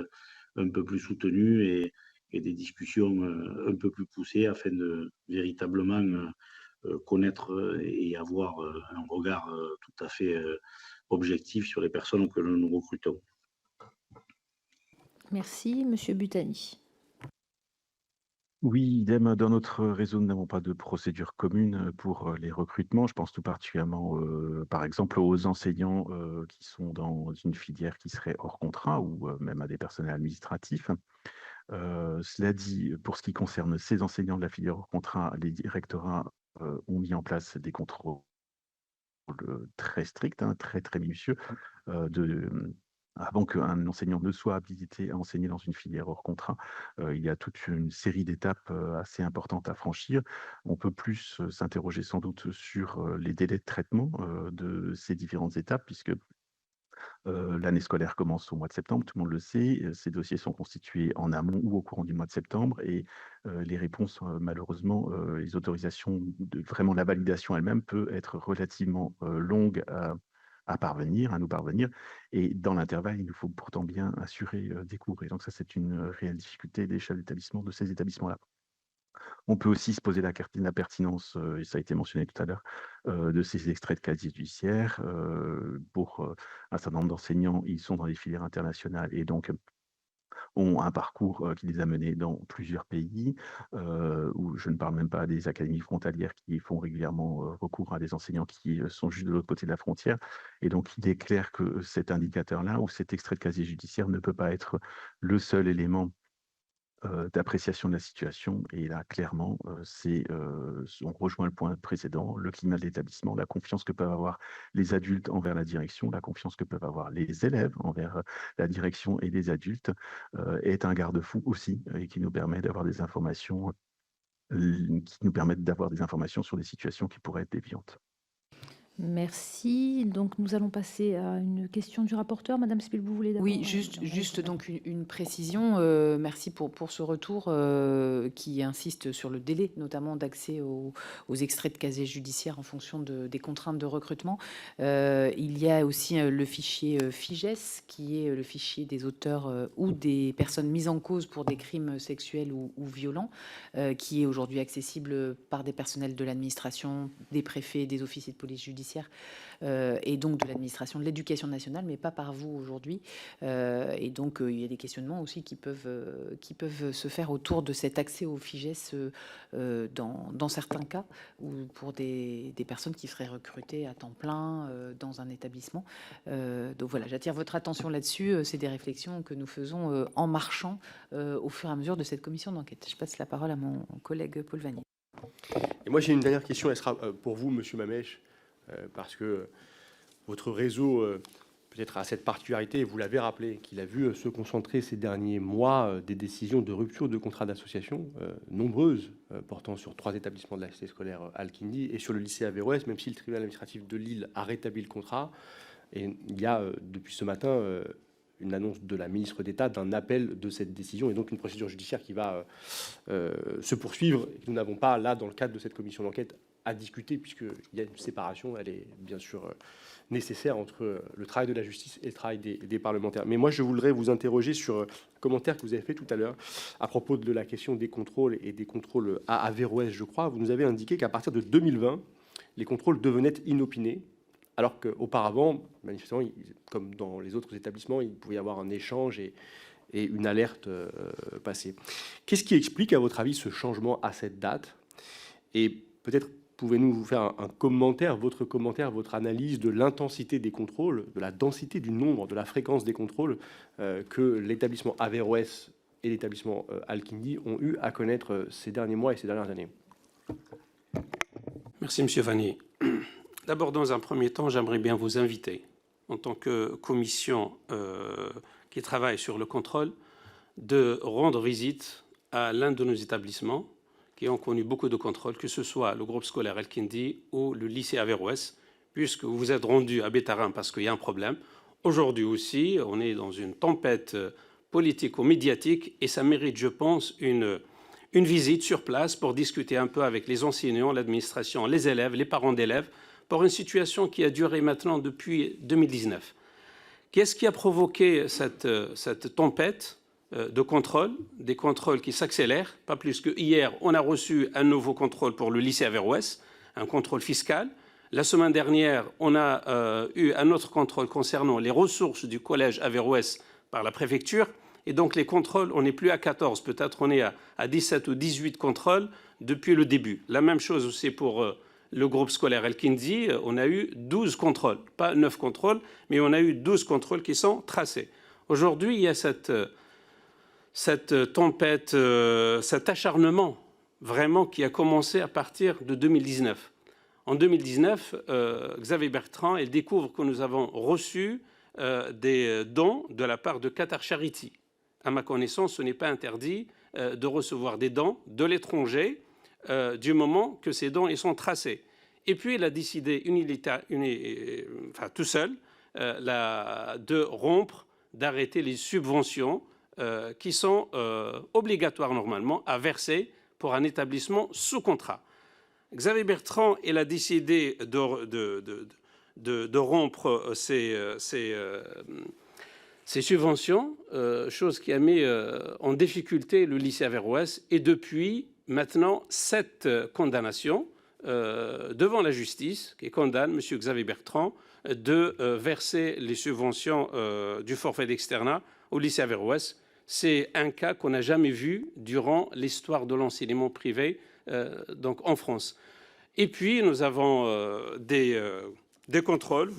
un peu plus soutenues et des discussions un peu plus poussées afin de véritablement connaître et avoir un regard tout à fait objectif sur les personnes que nous recrutons. Merci. Monsieur Butani. Oui, idem. Dans notre réseau, nous n'avons pas de procédure commune pour les recrutements. Je pense tout particulièrement, par exemple, aux enseignants qui sont dans une filière qui serait hors contrat ou même à des personnels administratifs. Cela dit, pour ce qui concerne ces enseignants de la filière hors contrat, les rectorats ont mis en place des contrôles très stricts, hein, très minutieux, avant qu'un enseignant ne soit habilité à enseigner dans une filière hors contrat. Il y a toute une série d'étapes assez importantes à franchir. On peut plus s'interroger sans doute sur les délais de traitement de ces différentes étapes, puisque l'année scolaire commence au mois de septembre, tout le monde le sait. Ces dossiers sont constitués en amont ou au courant du mois de septembre et les réponses, malheureusement, les autorisations, vraiment la validation elle-même peut être relativement longue à nous parvenir. Et dans l'intervalle, il nous faut pourtant bien assurer des cours. Et donc ça, c'est une réelle difficulté des chefs d'établissement de ces établissements-là. On peut aussi se poser la pertinence, et ça a été mentionné tout à l'heure, de ces extraits de casier judiciaire. Pour un certain nombre d'enseignants, ils sont dans des filières internationales et donc ont un parcours qui les a menés dans plusieurs pays, où je ne parle même pas des académies frontalières qui font régulièrement recours à des enseignants qui sont juste de l'autre côté de la frontière. Et donc, il est clair que cet indicateur-là ou cet extrait de casier judiciaire ne peut pas être le seul élément d'appréciation de la situation. Et là, clairement, on rejoint le point précédent, le climat de l'établissement, la confiance que peuvent avoir les adultes envers la direction, la confiance que peuvent avoir les élèves envers la direction et les adultes est un garde-fou aussi et qui nous permet d'avoir des informations sur des situations qui pourraient être déviantes. Merci. Donc, nous allons passer à une question du rapporteur. Madame Spil, vous voulez d'abord? Oui, juste donc une précision. Merci pour ce retour qui insiste sur le délai, notamment d'accès aux extraits de casier judiciaire en fonction des contraintes de recrutement. Il y a aussi le fichier FIGES, qui est le fichier des auteurs ou des personnes mises en cause pour des crimes sexuels ou violents, qui est aujourd'hui accessible par des personnels de l'administration, des préfets, des officiers de police judiciaire, et donc de l'administration de l'éducation nationale, mais pas par vous aujourd'hui. Et donc, il y a des questionnements aussi qui peuvent se faire autour de cet accès au FIGES dans certains cas, ou pour des personnes qui seraient recrutées à temps plein dans un établissement. Donc voilà, j'attire votre attention là-dessus. C'est des réflexions que nous faisons en marchant au fur et à mesure de cette commission d'enquête. Je passe la parole à mon collègue Paul Vannier. Et moi, j'ai une dernière question. Elle sera pour vous, Monsieur Mamèche, parce que votre réseau peut-être a cette particularité, et vous l'avez rappelé, qu'il a vu se concentrer ces derniers mois des décisions de rupture de contrats d'association nombreuses, portant sur 3 établissements de la cité scolaire Al-Kindi et sur le lycée Averroès, même si le tribunal administratif de Lille a rétabli le contrat. Et il y a depuis ce matin une annonce de la ministre d'État d'un appel de cette décision et donc une procédure judiciaire qui va se poursuivre. Et que nous n'avons pas, là, dans le cadre de cette commission d'enquête, à discuter, puisqu'il y a une séparation, elle est bien sûr nécessaire entre le travail de la justice et le travail des parlementaires. Mais moi, je voudrais vous interroger sur un commentaire que vous avez fait tout à l'heure à propos de la question des contrôles et des contrôles à Averroès, je crois. Vous nous avez indiqué qu'à partir de 2020, les contrôles devenaient inopinés, alors qu'auparavant, manifestement, comme dans les autres établissements, il pouvait y avoir un échange et une alerte passée. Qu'est-ce qui explique, à votre avis, ce changement à cette date? Et peut-être pouvez-nous vous faire un commentaire, votre analyse de l'intensité des contrôles, de la densité du nombre, de la fréquence des contrôles que l'établissement Averroès et l'établissement Al-Kindi ont eu à connaître ces derniers mois et ces dernières années? Merci, Monsieur Vannier. D'abord, dans un premier temps, j'aimerais bien vous inviter, en tant que commission qui travaille sur le contrôle, de rendre visite à l'un de nos établissements qui ont connu beaucoup de contrôles, que ce soit le groupe scolaire Al-Kindi ou le lycée Averroès, puisque vous vous êtes rendu à Bétarin parce qu'il y a un problème. Aujourd'hui aussi, on est dans une tempête politico-médiatique et ça mérite, je pense, une visite sur place pour discuter un peu avec les enseignants, l'administration, les élèves, les parents d'élèves, pour une situation qui a duré maintenant depuis 2019. Qu'est-ce qui a provoqué cette tempête? de contrôle, des contrôles qui s'accélèrent. Pas plus que hier, on a reçu un nouveau contrôle pour le lycée Averroès, un contrôle fiscal. La semaine dernière, on a eu un autre contrôle concernant les ressources du collège Averroès par la préfecture. Et donc les contrôles, on n'est plus à 14, peut-être on est à 17 ou 18 contrôles depuis le début. La même chose aussi pour le groupe scolaire El-Kindi, on a eu 12 contrôles, pas 9 contrôles, mais on a eu 12 contrôles qui sont tracés. Aujourd'hui, il y a cette tempête, cet acharnement vraiment qui a commencé à partir de 2019. En 2019, Xavier Bertrand, il découvre que nous avons reçu des dons de la part de Qatar Charity. À ma connaissance, ce n'est pas interdit de recevoir des dons de l'étranger du moment que ces dons ils sont tracés. Et puis, il a décidé tout seul de rompre, d'arrêter les subventions qui sont obligatoires normalement à verser pour un établissement sous contrat. Xavier Bertrand, il a décidé de rompre ces subventions, chose qui a mis en difficulté le lycée Averroès. Et depuis maintenant 7 condamnations devant la justice qui condamne M. Xavier Bertrand de verser les subventions du forfait d'externat au lycée Averroès. C'est un cas qu'on n'a jamais vu durant l'histoire de l'enseignement privé donc en France. Et puis, nous avons des contrôles.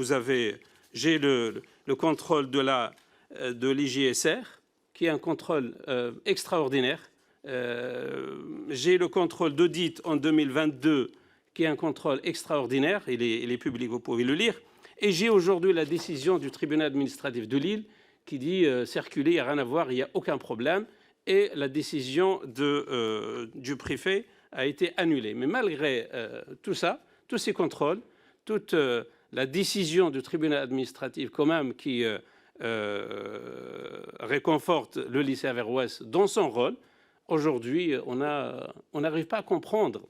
J'ai le contrôle de l'IJSR, qui est un contrôle extraordinaire. J'ai le contrôle d'audit en 2022, qui est un contrôle extraordinaire. Il est public, vous pouvez le lire. Et j'ai aujourd'hui la décision du tribunal administratif de Lille qui dit circuler, il n'y a rien à voir, il n'y a aucun problème. Et la décision du préfet a été annulée. Mais malgré tout ça, tous ces contrôles, toute la décision du tribunal administratif quand même qui réconforte le lycée Averroès dans son rôle, aujourd'hui, on n'arrive pas à comprendre.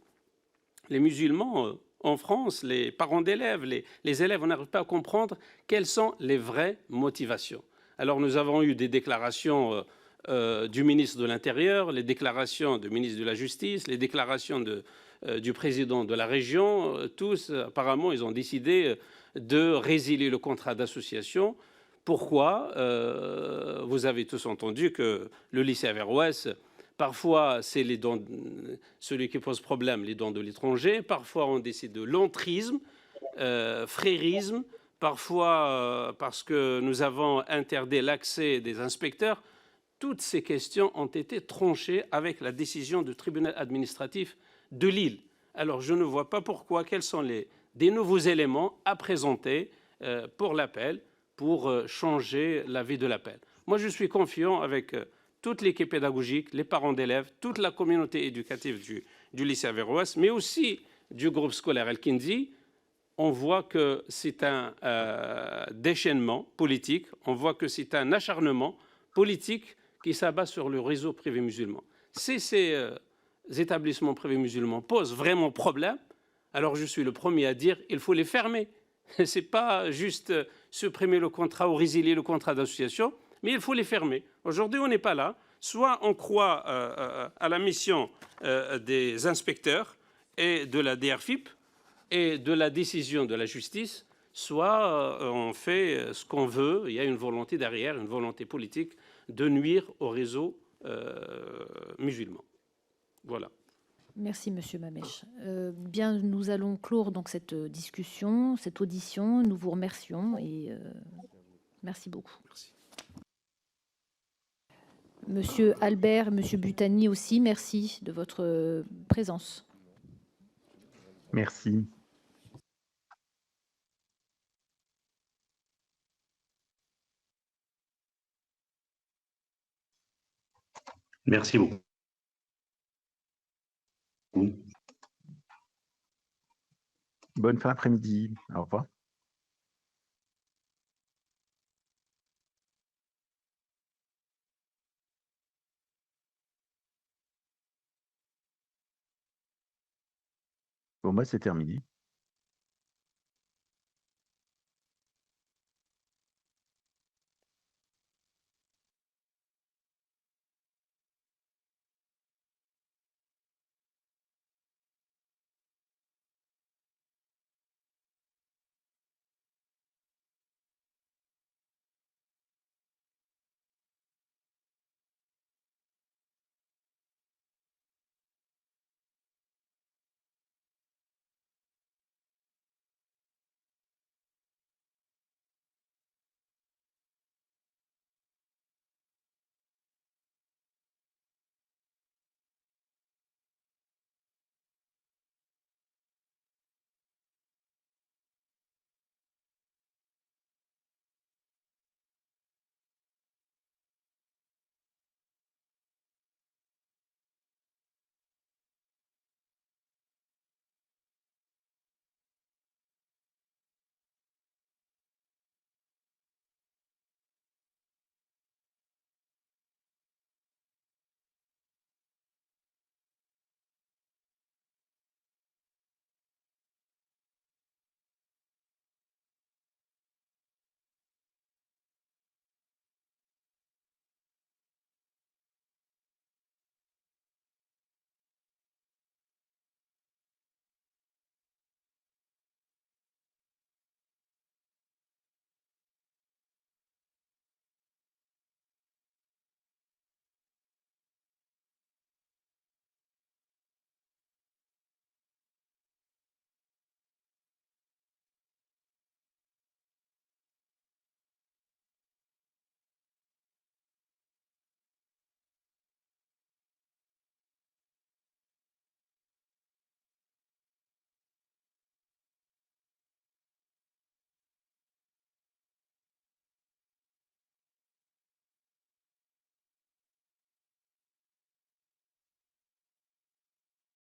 Les musulmans en France, les parents d'élèves, les élèves, on n'arrive pas à comprendre quelles sont les vraies motivations. Alors nous avons eu des déclarations du ministre de l'Intérieur, les déclarations du ministre de la Justice, les déclarations du président de la région. Tous, apparemment, ils ont décidé de résilier le contrat d'association. Pourquoi vous avez tous entendu que le lycée Averroès, parfois, c'est celui qui pose problème, les dons de l'étranger. Parfois, on décide de l'entrisme, frérisme. Parfois, parce que nous avons interdit l'accès des inspecteurs. Toutes ces questions ont été tranchées avec la décision du tribunal administratif de Lille. Alors, je ne vois pas pourquoi, quels sont des nouveaux éléments à présenter pour l'appel, pour changer la vie de l'appel. Moi, je suis confiant avec toute l'équipe pédagogique, les parents d'élèves, toute la communauté éducative du lycée Averroès, mais aussi du groupe scolaire El-Kindi. On voit que c'est un déchaînement politique, on voit que c'est un acharnement politique qui s'abat sur le réseau privé musulman. Si ces établissements privés musulmans posent vraiment problème, alors je suis le premier à dire qu'il faut les fermer. Ce n'est pas juste supprimer le contrat ou résilier le contrat d'association, mais il faut les fermer. Aujourd'hui, on n'est pas là. Soit on croit à la mission des inspecteurs et de la DRFIP et de la décision de la justice, soit on fait ce qu'on veut. Il y a une volonté derrière, une volonté politique de nuire au réseau musulman. Voilà. Merci, Monsieur Mamèche. Bien, nous allons clore donc cette discussion, cette audition. Nous vous remercions et merci beaucoup. Merci. Monsieur Albert, Monsieur Butani aussi, merci de votre présence. Merci. Merci beaucoup. Bonne fin d'après-midi. Au revoir. Bon, moi, c'est terminé.